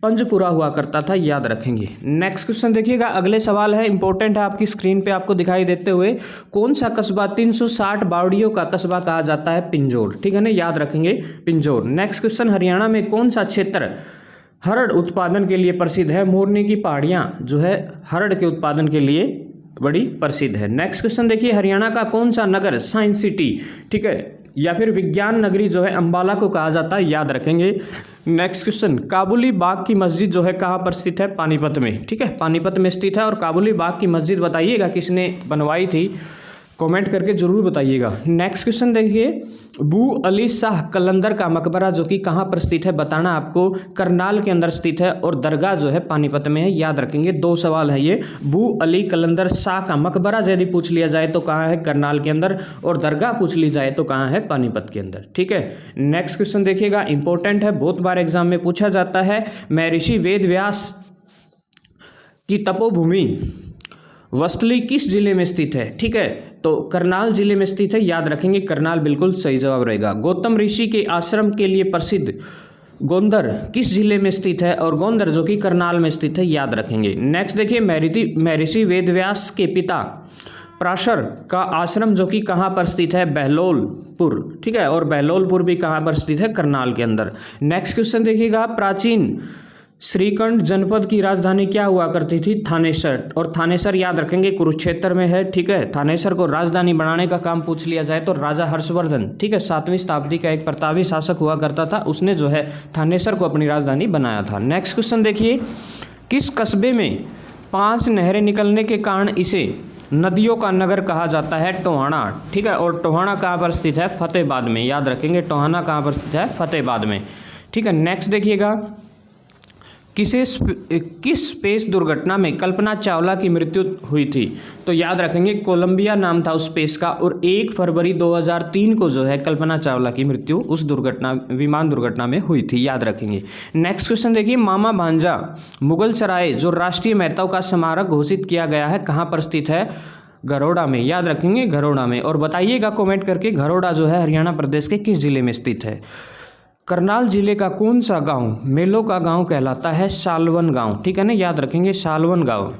पंजपुरा हुआ करता था, याद रखेंगे। नेक्स्ट क्वेश्चन देखिएगा, अगले सवाल है, इंपॉर्टेंट है, आपकी स्क्रीन पे आपको दिखाई देते हुए, कौन सा कस्बा 360 बावड़ियों का कस्बा कहा जाता है? पिंजौर, ठीक है ना, याद रखेंगे पिंजौर। नेक्स्ट क्वेश्चन, हरियाणा में कौन सा क्षेत्र हरड़ उत्पादन के लिए प्रसिद्ध है? मोरनी की पहाड़ियाँ जो है हरड़ के उत्पादन के लिए बड़ी प्रसिद्ध है। नेक्स्ट क्वेश्चन देखिए, हरियाणा का कौन सा नगर साइंस सिटी, ठीक है, या फिर विज्ञान नगरी जो है अंबाला को कहा जाता है, याद रखेंगे। नेक्स्ट क्वेश्चन, काबुली बाग की मस्जिद जो है कहाँ पर स्थित है? पानीपत में, ठीक है, पानीपत में स्थित है। और काबुली बाग की मस्जिद बताइएगा किसने बनवाई थी, कमेंट करके जरूर बताइएगा। नेक्स्ट क्वेश्चन देखिए, बू अली शाह कलंदर का मकबरा जो कि कहाँ पर स्थित है, बताना आपको। करनाल के अंदर स्थित है। और दरगाह जो है पानीपत में है, याद रखेंगे। 2 सवाल है ये। बू अली कलंदर शाह का मकबरा यदि पूछ लिया जाए तो कहाँ है? करनाल के अंदर। और दरगाह पूछ ली जाए तो कहाँ है? पानीपत के अंदर, ठीक है। नेक्स्ट क्वेश्चन देखिएगा, इंपॉर्टेंट है, बहुत बार एग्जाम में पूछा जाता है, महर्षि वेद व्यास की तपोभूमि वस्तली किस जिले में स्थित है? ठीक है, तो करनाल जिले में स्थित है, याद रखेंगे, करनाल बिल्कुल सही जवाब रहेगा। गौतम ऋषि के आश्रम के लिए प्रसिद्ध गोंदर किस जिले में स्थित है? और गोंदर जो कि करनाल में स्थित है, याद रखेंगे। नेक्स्ट देखिए, महर्षि वेदव्यास के पिता पराशर का आश्रम जो कि कहाँ पर स्थित है? बहलोलपुर, ठीक है, और बहलोलपुर भी कहाँ पर स्थित है? करनाल के अंदर। नेक्स्ट क्वेश्चन देखिएगा, प्राचीन श्रीखंड जनपद की राजधानी क्या हुआ करती थी? थानेसर। और थानेसर याद रखेंगे कुरुक्षेत्र में है, ठीक है। थानेसर को राजधानी बनाने का काम पूछ लिया जाए तो राजा हर्षवर्धन, ठीक है, 7वीं शताब्दी का एक प्रतापी शासक हुआ करता था, उसने जो है थानेसर को अपनी राजधानी बनाया था। नेक्स्ट क्वेश्चन देखिए, किस कस्बे में 5 नहरें निकलने के कारण इसे नदियों का नगर कहा जाता है? टोहाना, ठीक है। और टोहाना कहाँ पर स्थित है? फतेहाबाद में, याद रखेंगे, टोहाना कहाँ पर स्थित है? फतेहाबाद में, ठीक है। नेक्स्ट देखिएगा, किस स्पेस दुर्घटना में कल्पना चावला की मृत्यु हुई थी? तो याद रखेंगे कोलंबिया नाम था उस स्पेस का। और 1 फरवरी 2003 को जो है कल्पना चावला की मृत्यु उस विमान दुर्घटना में हुई थी, याद रखेंगे। नेक्स्ट क्वेश्चन देखिए, मामा भांजा मुगल सराय जो राष्ट्रीय महत्व का स्मारक घोषित किया गया है, कहाँ पर स्थित है? गरोड़ा में, याद रखेंगे, गरोड़ा में। और बताइएगा कमेंट करके, गरोड़ा जो है हरियाणा प्रदेश के किस जिले में स्थित है? करनाल जिले का कौन सा गांव मेलों का गांव कहलाता है? सालवन गांव, ठीक है ना, याद रखेंगे, सालवन गांव।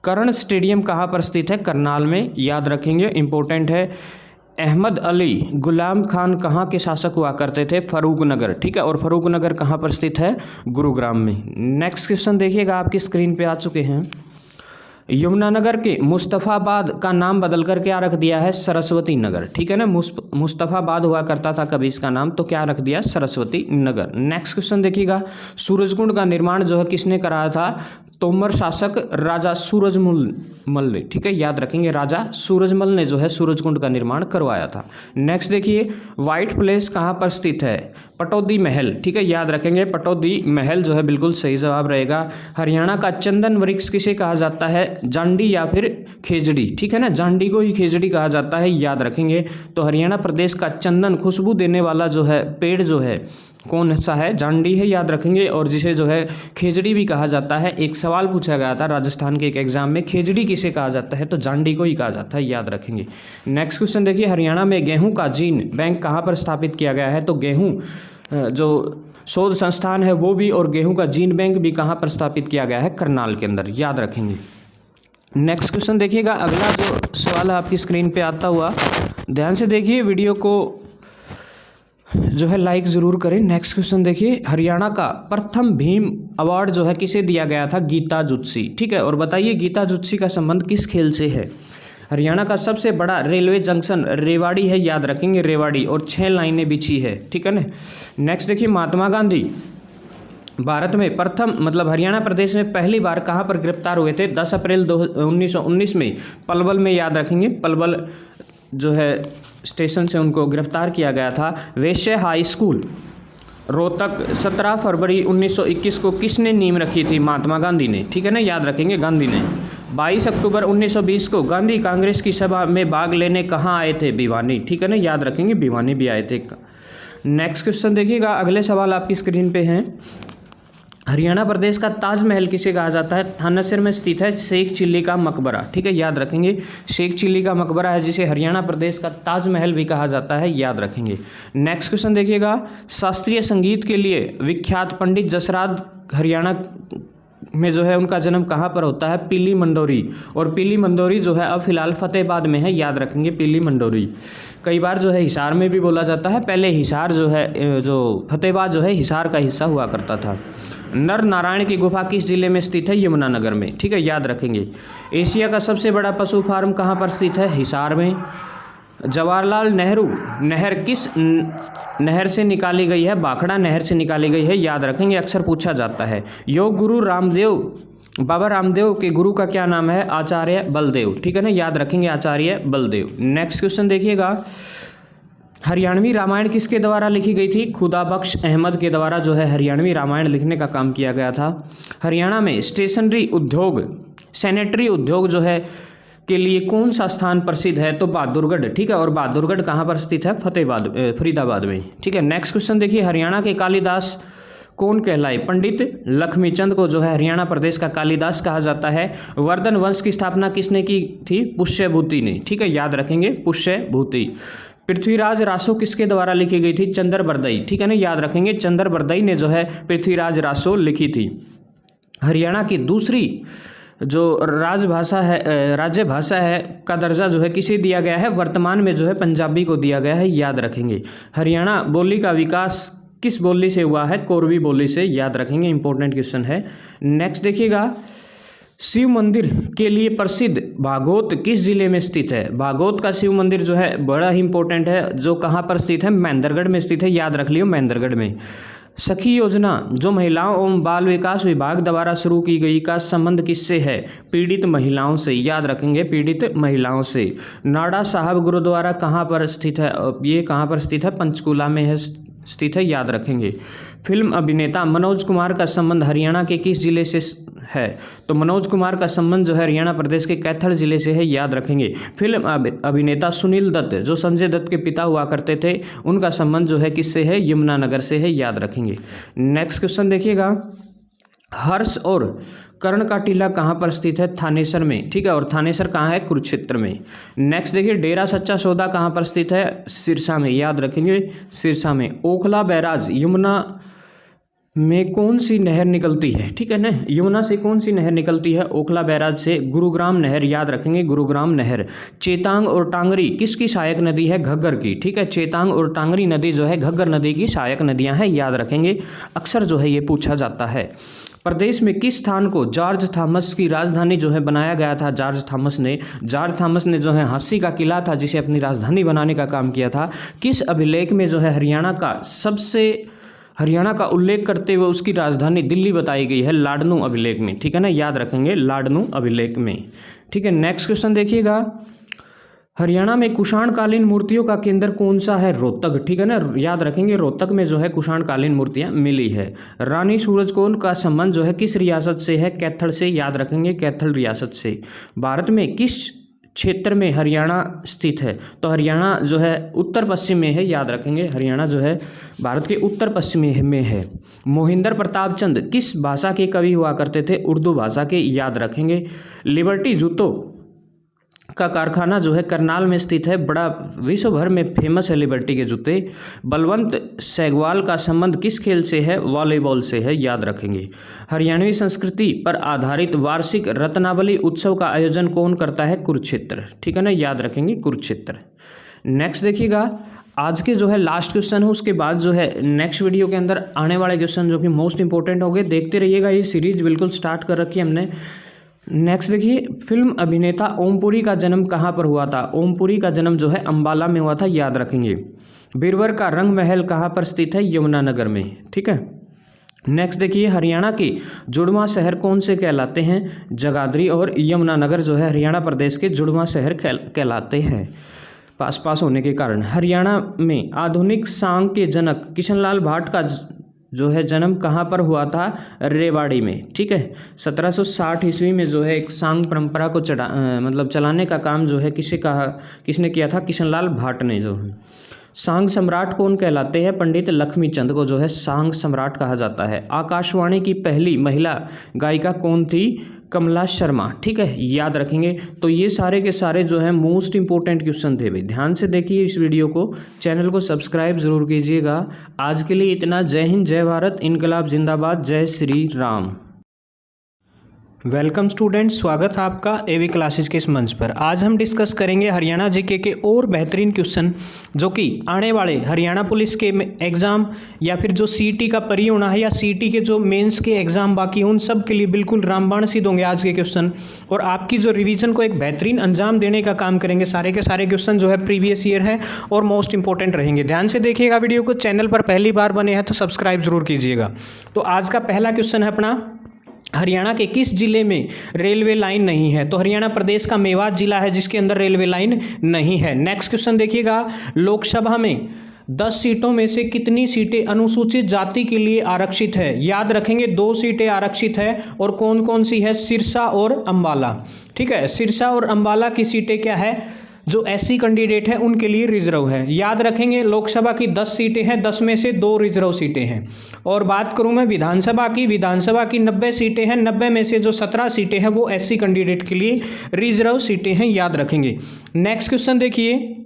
कर्ण स्टेडियम कहाँ पर स्थित है? करनाल में, याद रखेंगे, इंपॉर्टेंट है। अहमद अली गुलाम खान कहाँ के शासक हुआ करते थे? फरूखनगर, ठीक है। और फरूखनगर कहाँ पर स्थित है? गुरुग्राम में। नेक्स्ट क्वेश्चन देखिएगा, आपकी स्क्रीन पे आ चुके हैं। यमुनानगर के मुस्तफ़ाबाद का नाम बदलकर क्या रख दिया है? सरस्वती नगर, ठीक है ना। मुस्तफ़ाबाद हुआ करता था कभी इसका नाम, तो क्या रख दिया? सरस्वती नगर। नेक्स्ट क्वेश्चन देखिएगा, सूरजकुंड का निर्माण जो है किसने कराया था? तोमर शासक राजा सूरजमल ने, ठीक है, याद रखेंगे, राजा सूरजमल ने जो है सूरजकुंड का निर्माण करवाया था। नेक्स्ट देखिए, व्हाइट प्लेस कहाँ पर स्थित है? पटौदी महल, ठीक है, याद रखेंगे, पटौदी महल जो है बिल्कुल सही जवाब रहेगा। हरियाणा का चंदन वृक्ष किसे कहा जाता है? जांडी या फिर खेजड़ी, ठीक है ना, जांडी को ही खेजड़ी कहा जाता है, याद रखेंगे। तो हरियाणा प्रदेश का चंदन खुशबू देने वाला जो है पेड़ जो है कौन सा है? जांडी है, याद रखेंगे। और जिसे जो है खेजड़ी भी कहा जाता है। एक सवाल पूछा गया था राजस्थान के एक एग्जाम में, खेजड़ी किसे कहा जाता है? तो जांडी को ही कहा जाता है, याद रखेंगे। नेक्स्ट क्वेश्चन देखिए, हरियाणा में गेहूं का जीन बैंक कहाँ पर स्थापित किया गया है? तो गेहूं जो शोध संस्थान है वो भी, और गेहूं का जीन बैंक भी कहाँ पर स्थापित किया गया है? करनाल के अंदर, याद रखेंगे। नेक्स्ट क्वेश्चन देखिएगा, अगला जो सवाल है आपकी स्क्रीन पे आता हुआ, ध्यान से देखिए वीडियो को, जो है लाइक ज़रूर करें। नेक्स्ट क्वेश्चन देखिए, हरियाणा का प्रथम भीम अवार्ड जो है किसे दिया गया था? गीता जुत्सी। ठीक है, और बताइए गीता जुत्सी का संबंध किस खेल से है? हरियाणा का सबसे बड़ा रेलवे जंक्शन रेवाड़ी है, याद रखेंगे रेवाड़ी, और 6 लाइनें बिछी है। ठीक है ना। नेक्स्ट देखिए, महात्मा गांधी भारत में प्रथम मतलब हरियाणा प्रदेश में पहली बार कहाँ पर गिरफ्तार हुए थे? 10 अप्रैल 1919 में पलवल में, याद रखेंगे पलवल जो है स्टेशन से उनको गिरफ्तार किया गया था। वैश्य हाई स्कूल रोहतक 17 फरवरी 1921 को किसने नींव रखी थी? महात्मा गांधी ने। ठीक है ना, याद रखेंगे गांधी ने। 22 अक्टूबर 1920 को गांधी कांग्रेस की सभा में भाग लेने कहाँ आए थे? भिवानी। ठीक है ना, याद रखेंगे भिवानी भी आए थे। नेक्स्ट क्वेश्चन देखिएगा, अगले सवाल आपकी स्क्रीन पे हैं। हरियाणा प्रदेश का ताजमहल किसे कहा जाता है? थानेसर में स्थित है शेख चिल्ली का मकबरा। ठीक है, याद रखेंगे शेख चिल्ली का मकबरा है जिसे हरियाणा प्रदेश का ताजमहल भी कहा जाता है, याद रखेंगे। नेक्स्ट क्वेश्चन देखिएगा, शास्त्रीय संगीत के लिए विख्यात पंडित जसराज हरियाणा में जो है उनका जन्म कहाँ पर होता है? पीली मंडोरी। और पीली मंडोरी जो है अब फिलहाल फतेहाबाद में है, याद रखेंगे पीली मंडोरी। कई बार जो है हिसार में भी बोला जाता है, पहले हिसार जो है जो फतेहाबाद जो है हिसार का हिस्सा हुआ करता था। नर नारायण की गुफा किस जिले में स्थित है? यमुनानगर में। ठीक है, याद रखेंगे। एशिया का सबसे बड़ा पशु फार्म कहाँ पर स्थित है? हिसार में। जवाहरलाल नेहरू नहर किस नहर से निकाली गई है? भाखड़ा नहर से निकाली गई है, याद रखेंगे, अक्सर पूछा जाता है। योग गुरु रामदेव, बाबा रामदेव के गुरु का क्या नाम है? आचार्य बलदेव। ठीक है ना, याद रखेंगे आचार्य बलदेव। नेक्स्ट क्वेश्चन देखिएगा, हरियाणवी रामायण किसके द्वारा लिखी गई थी? खुदाबख्श अहमद के द्वारा जो है हरियाणवी रामायण लिखने का काम किया गया था। हरियाणा में स्टेशनरी उद्योग, सैनिटरी उद्योग जो है के लिए कौन सा स्थान प्रसिद्ध है? तो बहादुरगढ़। ठीक है, और बहादुरगढ़ कहाँ पर स्थित है? फरीदाबाद में। ठीक है, नेक्स्ट क्वेश्चन देखिए, हरियाणा के कालिदास कौन कहलाए? पंडित लक्ष्मीचंद को जो है हरियाणा प्रदेश का कालिदास कहा जाता है। वर्धन वंश की स्थापना किसने की थी? पुष्यभूति ने। ठीक है, याद रखेंगे पुष्यभूति। पृथ्वीराज रासो किसके द्वारा लिखी गई थी? चंद्रबरदई। ठीक है ना, याद रखेंगे चंद्रबरदई ने जो है पृथ्वीराज रासो लिखी थी। हरियाणा की दूसरी जो राजभाषा है राज्य भाषा है का दर्जा जो है किसे दिया गया है? वर्तमान में जो है पंजाबी को दिया गया है, याद रखेंगे। हरियाणा बोली का विकास किस बोली से हुआ है? कोरवी बोली से, याद रखेंगे, इंपॉर्टेंट क्वेश्चन है। नेक्स्ट देखिएगा, शिव मंदिर के लिए प्रसिद्ध भागोत किस जिले में स्थित है? भागोत का शिव मंदिर जो है बड़ा ही इंपॉर्टेंट है, जो कहाँ पर स्थित है? महेंद्रगढ़ में स्थित है, याद रख लियो महेंद्रगढ़ में। सखी योजना जो महिलाओं एवं बाल विकास विभाग द्वारा शुरू की गई का संबंध किससे है? पीड़ित महिलाओं से, याद रखेंगे पीड़ित महिलाओं से। नाड़ा साहब गुरुद्वारा कहाँ पर स्थित है? ये कहाँ पर स्थित है? पंचकूला में है स्थित है, याद रखेंगे। फिल्म अभिनेता मनोज कुमार का संबंध हरियाणा के किस जिले से है? तो मनोज कुमार का संबंध जो है हरियाणा प्रदेश के कैथल जिले से है, याद रखेंगे। फिल्म अभिनेता सुनील दत्त जो संजय दत्त के पिता हुआ करते थे, उनका संबंध जो है किससे है? यमुनानगर से है, याद रखेंगे। नेक्स्ट क्वेश्चन देखिएगा, हर्ष और कर्ण का टीला कहाँ पर स्थित है? थानेसर में। ठीक है, और थानेसर कहाँ है? कुरुक्षेत्र में। नेक्स्ट देखिए, डेरा सच्चा सौदा कहाँ पर स्थित है? सिरसा में, याद रखेंगे सिरसा में। ओखला बैराज यमुना में कौन सी नहर निकलती है? ठीक है ना, यमुना से कौन सी नहर निकलती है? ओखला बैराज से। गुरुग्राम नहर, याद रखेंगे गुरुग्राम नहर। चेतांग और टांगरी किसकी सहायक नदी है? घग्गर की। ठीक है, चेतांग और टांगरी नदी जो है घग्गर नदी की सहायक नदियां हैं, याद रखेंगे, अक्सर जो है ये पूछा जाता है। प्रदेश में किस स्थान को जॉर्ज थॉमस की राजधानी जो है बनाया गया था? जॉर्ज थॉमस ने जो है हांसी का किला था जिसे अपनी राजधानी बनाने का काम किया था। किस अभिलेख में जो है हरियाणा का उल्लेख करते हुए उसकी राजधानी दिल्ली बताई गई है? लाडनू अभिलेख में। ठीक है ना, याद रखेंगे लाडनू अभिलेख में। ठीक है, नेक्स्ट क्वेश्चन देखिएगा, हरियाणा में कुषाणकालीन मूर्तियों का केंद्र कौन सा है? रोहतक। ठीक है ना, याद रखेंगे रोहतक में जो है कुषाणकालीन मूर्तियां मिली है। रानी सूरजकुंड का संबंध जो है किस रियासत से है? कैथल से, याद रखेंगे कैथल रियासत से। भारत में किस क्षेत्र में हरियाणा स्थित है? तो हरियाणा जो है उत्तर पश्चिम में है, याद रखेंगे हरियाणा जो है भारत के उत्तर पश्चिम में है। मोहिंदर प्रताप चंद किस भाषा के कवि हुआ करते थे? उर्दू भाषा के, याद रखेंगे। लिबर्टी जूतों का कारखाना जो है करनाल में स्थित है, बड़ा विश्व भर में फेमस है लिबर्टी के जूते। बलवंत सहगवाल का संबंध किस खेल से है? वॉलीबॉल से है, याद रखेंगे। हरियाणवी संस्कृति पर आधारित वार्षिक रत्नावली उत्सव का आयोजन कौन करता है? कुरुक्षेत्र। ठीक है ना, याद रखेंगे कुरुक्षेत्र। नेक्स्ट देखिएगा, आज के जो है लास्ट क्वेश्चन है, उसके बाद जो है नेक्स्ट वीडियो के अंदर आने वाले क्वेश्चन जो कि मोस्ट इंपॉर्टेंट होंगे। देखते रहिएगा, ये सीरीज बिल्कुल स्टार्ट कर रखी है हमने। नेक्स्ट देखिए, फिल्म अभिनेता ओमपुरी का जन्म कहाँ पर हुआ था? ओमपुरी का जन्म जो है अंबाला में हुआ था, याद रखेंगे। बीरबल का रंग महल कहाँ पर स्थित है? यमुनानगर में, ठीक है। नेक्स्ट देखिए, हरियाणा के जुड़वां शहर कौन से कहलाते हैं? जगाधरी और यमुनानगर जो है हरियाणा प्रदेश के जुड़वां शहर कहलाते हैं, पास होने के कारण। हरियाणा में आधुनिक सांग के जनक किशनलाल भाट का जो है जन्म कहाँ पर हुआ था? रेवाड़ी में, ठीक है। 1760 ईस्वी में जो है एक सांग परंपरा को चलाने का काम जो है किसने किया था? किशनलाल भाट ने। जो है सांग सम्राट कौन कहलाते हैं? पंडित लक्ष्मीचंद को जो है सांग सम्राट कहा जाता है। आकाशवाणी की पहली महिला गायिका कौन थी? कमला शर्मा, ठीक है, याद रखेंगे। तो ये सारे के सारे जो है मोस्ट इंपॉर्टेंट क्वेश्चन थे भाई, ध्यान से देखिए इस वीडियो को, चैनल को सब्सक्राइब जरूर कीजिएगा। आज के लिए इतना। जय हिंद, जय भारत, इनकलाब जिंदाबाद, जय श्री राम। वेलकम स्टूडेंट, स्वागत है आपका एवी क्लासेस के इस मंच पर। आज हम डिस्कस करेंगे हरियाणा जीके के और बेहतरीन क्वेश्चन जो कि आने वाले हरियाणा पुलिस के एग्ज़ाम या फिर जो सीटी का परी होना है या सीटी के जो मेंस के एग्ज़ाम बाकी हैं उन सब के लिए बिल्कुल रामबाण सिद्ध होंगे आज के क्वेश्चन, और आपकी जो रिवीजन को एक बेहतरीन अंजाम देने का काम करेंगे। सारे के सारे क्वेश्चन जो है प्रीवियस ईयर है और मोस्ट इंपॉर्टेंट रहेंगे। ध्यान से देखिएगा वीडियो को, चैनल पर पहली बार बने हैं तो सब्सक्राइब जरूर कीजिएगा। तो आज का पहला क्वेश्चन है अपना, हरियाणा के किस जिले में रेलवे लाइन नहीं है? तो हरियाणा प्रदेश का मेवात जिला है जिसके अंदर रेलवे लाइन नहीं है। नेक्स्ट क्वेश्चन देखिएगा, लोकसभा में 10 सीटों में से कितनी सीटें अनुसूचित जाति के लिए आरक्षित है? याद रखेंगे 2 सीटें आरक्षित है, और कौन कौन सी है? सिरसा और अंबाला, ठीक है। सिरसा और अंबाला की सीटें क्या है? जो एससी कैंडिडेट है उनके लिए रिजर्व है। याद रखेंगे लोकसभा की 10 सीटें हैं, 10 में से 2 रिजर्व सीटें हैं। और बात करूं मैं विधानसभा की 90 सीटें हैं, 90 में से जो 17 सीटें हैं वो एससी कैंडिडेट के लिए रिजर्व सीटें हैं, याद रखेंगे। नेक्स्ट क्वेश्चन देखिए,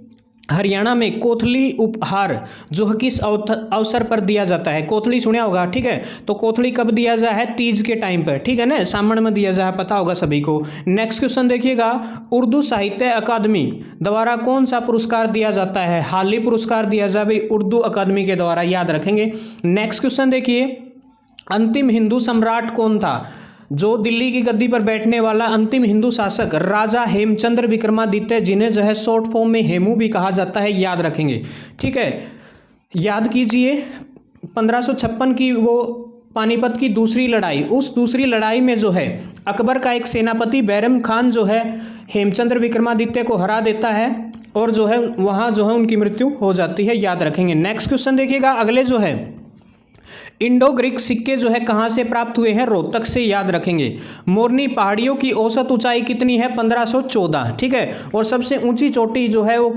हरियाणा में कोथली उपहार जो है किस अवसर पर दिया जाता है? कोथली सुना होगा, ठीक है। तो कोथली कब दिया जाए है? तीज के टाइम पर, ठीक है ना, सामने में दिया जाए, पता होगा सभी को। नेक्स्ट क्वेश्चन देखिएगा, उर्दू साहित्य अकादमी द्वारा कौन सा पुरस्कार दिया जाता है? हाल ही पुरस्कार दिया जाए भाई उर्दू अकादमी के द्वारा, याद रखेंगे। नेक्स्ट क्वेश्चन देखिए, अंतिम हिंदू सम्राट कौन था? जो दिल्ली की गद्दी पर बैठने वाला अंतिम हिंदू शासक राजा हेमचंद्र विक्रमादित्य, जिन्हें जो है शॉर्ट फॉर्म में हेमू भी कहा जाता है, याद रखेंगे, ठीक है। याद कीजिए 1556 की वो पानीपत की दूसरी लड़ाई, उस दूसरी लड़ाई में जो है अकबर का एक सेनापति बैरम खान जो है हेमचंद्र विक्रमादित्य को हरा देता है, और जो है वहाँ जो है उनकी मृत्यु हो जाती है, याद रखेंगे। नेक्स्ट क्वेश्चन देखिएगा, अगले जो है इंडो ग्रीक सिक्के जो है कहाँ से प्राप्त हुए हैं? रोहतक से, याद रखेंगे। मोरनी पहाड़ियों की औसत ऊंचाई कितनी है? 1514, ठीक है। और सबसे ऊंची चोटी जो है वो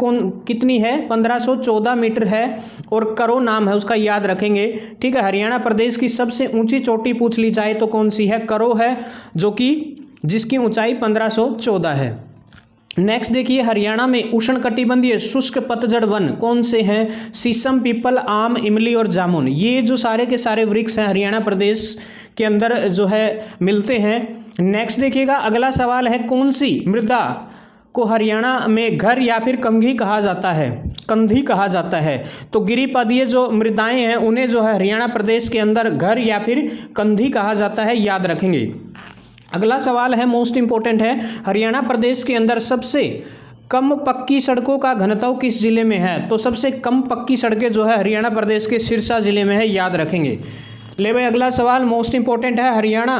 कितनी है? 1514 मीटर है, और करो नाम है उसका, याद रखेंगे, ठीक है। हरियाणा प्रदेश की सबसे ऊंची चोटी पूछ ली जाए तो कौन सी है? करो है, जो कि जिसकी ऊंचाई 1514 है। नेक्स्ट देखिए, हरियाणा में उष्णकटिबंधीय शुष्क पतझड़ वन कौन से हैं? शीशम, पीपल, आम, इमली और जामुन। ये जो सारे के सारे वृक्ष हैं हरियाणा प्रदेश के अंदर जो है मिलते हैं। नेक्स्ट देखिएगा, अगला सवाल है, कौन सी मृदा को हरियाणा में घर या फिर कंघी कहा जाता है? कंधी कहा जाता है। तो गिरिपदीय जो मृदाएं हैं उन्हें जो है हरियाणा प्रदेश के अंदर घर या फिर कंधी कहा जाता है, याद रखेंगे। अगला सवाल है, मोस्ट इंपॉर्टेंट है, हरियाणा प्रदेश के अंदर सबसे कम पक्की सड़कों का घनत्व किस जिले में है? तो सबसे कम पक्की सड़कें जो है हरियाणा प्रदेश के सिरसा जिले में है, याद रखेंगे। ले भाई अगला सवाल मोस्ट इंपॉर्टेंट है, हरियाणा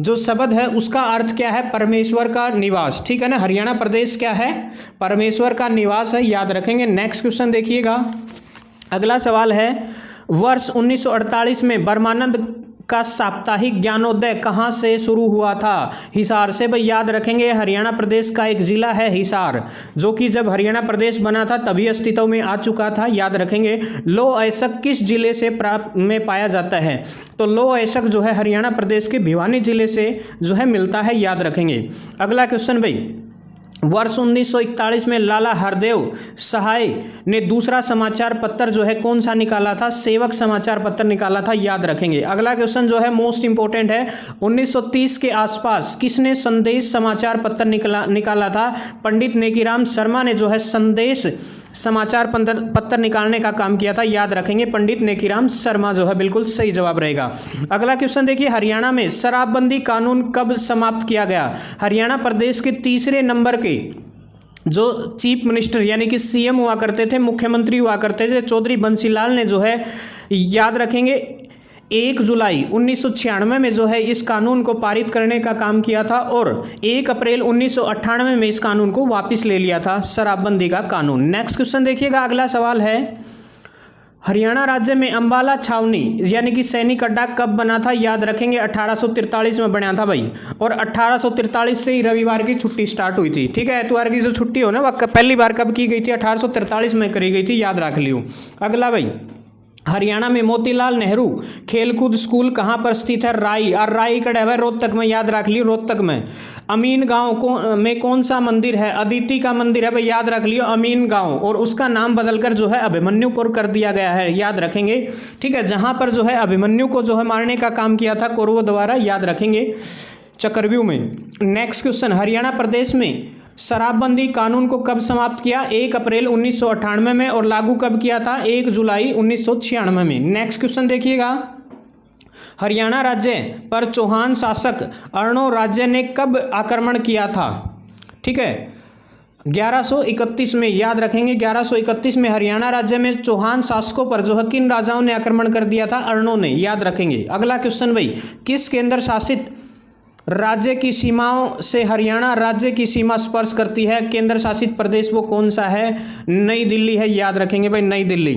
जो शब्द है उसका अर्थ क्या है? परमेश्वर का निवास, ठीक है ना। हरियाणा प्रदेश क्या है? परमेश्वर का निवास है, याद रखेंगे। नेक्स्ट क्वेश्चन देखिएगा, अगला सवाल है, वर्ष 1948 में ब्रह्मानंद का साप्ताहिक ज्ञानोदय कहाँ से शुरू हुआ था? हिसार से भाई, याद रखेंगे। हरियाणा प्रदेश का एक जिला है हिसार, जो कि जब हरियाणा प्रदेश बना था तभी अस्तित्व में आ चुका था, याद रखेंगे। लौह अयस्क किस जिले से प्राप्त में पाया जाता है? तो लौह अयस्क जो है हरियाणा प्रदेश के भिवानी जिले से जो है मिलता है, याद रखेंगे। अगला क्वेश्चन भाई, वर्ष 1941 में लाला हरदेव सहाय ने दूसरा समाचार पत्र जो है कौन सा निकाला था? सेवक समाचार पत्र निकाला था, याद रखेंगे। अगला क्वेश्चन जो है मोस्ट इंपोर्टेंट है, 1930 के आसपास किसने संदेश समाचार पत्र निकाला था? पंडित नेकीराम शर्मा ने जो है संदेश समाचार पत्र निकालने का काम किया था, याद रखेंगे पंडित नेकीराम शर्मा जो है बिल्कुल सही जवाब रहेगा। अगला क्वेश्चन देखिए, हरियाणा में शराबबंदी कानून कब समाप्त किया गया? हरियाणा प्रदेश के तीसरे नंबर के जो चीफ मिनिस्टर यानी कि सीएम हुआ करते थे, मुख्यमंत्री हुआ करते थे, चौधरी बंसीलाल ने जो है, याद रखेंगे 1 जुलाई 1996 में जो है इस कानून को पारित करने का काम किया था और 1 अप्रैल 1998 में इस कानून को वापस ले लिया था, शराबबंदी का कानून। नेक्स्ट क्वेश्चन देखिएगा, अगला सवाल है, हरियाणा राज्य में अंबाला छावनी यानी कि सैनिक अड्डा कब बना था? याद रखेंगे 1843 में बना था भाई, और 1843 से ही रविवार की छुट्टी स्टार्ट हुई थी। ठीक है, एतवार की जो छुट्टी हो ना वह पहली बार कब की गई थी? 1843 में करी गई थी, याद रख लियो। अगला भाई, हरियाणा में मोतीलाल नेहरू खेलकूद स्कूल कहाँ पर स्थित है? राई, और राई कड़ा है रोहतक में, याद रख लियो रोहतक में। अमीन गांव में कौन सा मंदिर है? अदिति का मंदिर है भाई, याद रख लियो अमीन गांव, और उसका नाम बदलकर जो है अभिमन्युपुर कर दिया गया है, याद रखेंगे। ठीक है, जहां पर जो है अभिमन्यु को जो है मारने का काम किया था कौरवों द्वारा, याद रखेंगे चक्रव्यूह में। नेक्स्ट क्वेश्चन, हरियाणा प्रदेश में शराबबंदी कानून को कब समाप्त किया? 1 अप्रैल 1998 में, और लागू कब किया था? 1 जुलाई 1996 में। नेक्स्ट क्वेश्चन देखिएगा, हरियाणा राज्य पर चौहान शासक अर्णव राज्य ने कब आक्रमण किया था? ठीक है, 1131 में, याद रखेंगे 1131 में हरियाणा राज्य में चौहान शासकों पर जो है किन राजाओं ने आक्रमण कर दिया था? अर्णव ने, याद रखेंगे। अगला क्वेश्चन भाई, किस केंद्र शासित राज्य की सीमाओं से हरियाणा राज्य की सीमा स्पर्श करती है? केंद्र शासित प्रदेश वो कौन सा है? नई दिल्ली है, याद रखेंगे भाई नई दिल्ली।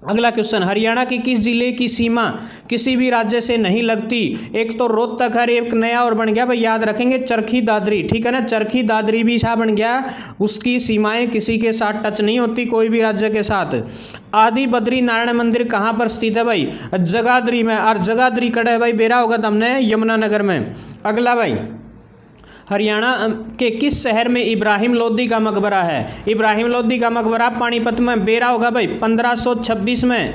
अगला क्वेश्चन, हरियाणा के किस जिले की सीमा किसी भी राज्य से नहीं लगती? एक तो रोहतक है, एक नया और बन गया भाई, याद रखेंगे चरखी दादरी। ठीक है ना, चरखी दादरी भी छा बन गया, उसकी सीमाएं किसी के साथ टच नहीं होती, कोई भी राज्य के साथ। आदि बद्री नारायण मंदिर कहाँ पर स्थित है भाई? जगाधरी में, और जगाधरी कड़ा है भाई बेरा होगा तुमने यमुनानगर में। अगला भाई, हरियाणा के किस शहर में इब्राहिम लोदी का मकबरा है? इब्राहिम लोदी का मकबरा पानीपत में, बेरा होगा भाई 1526 में।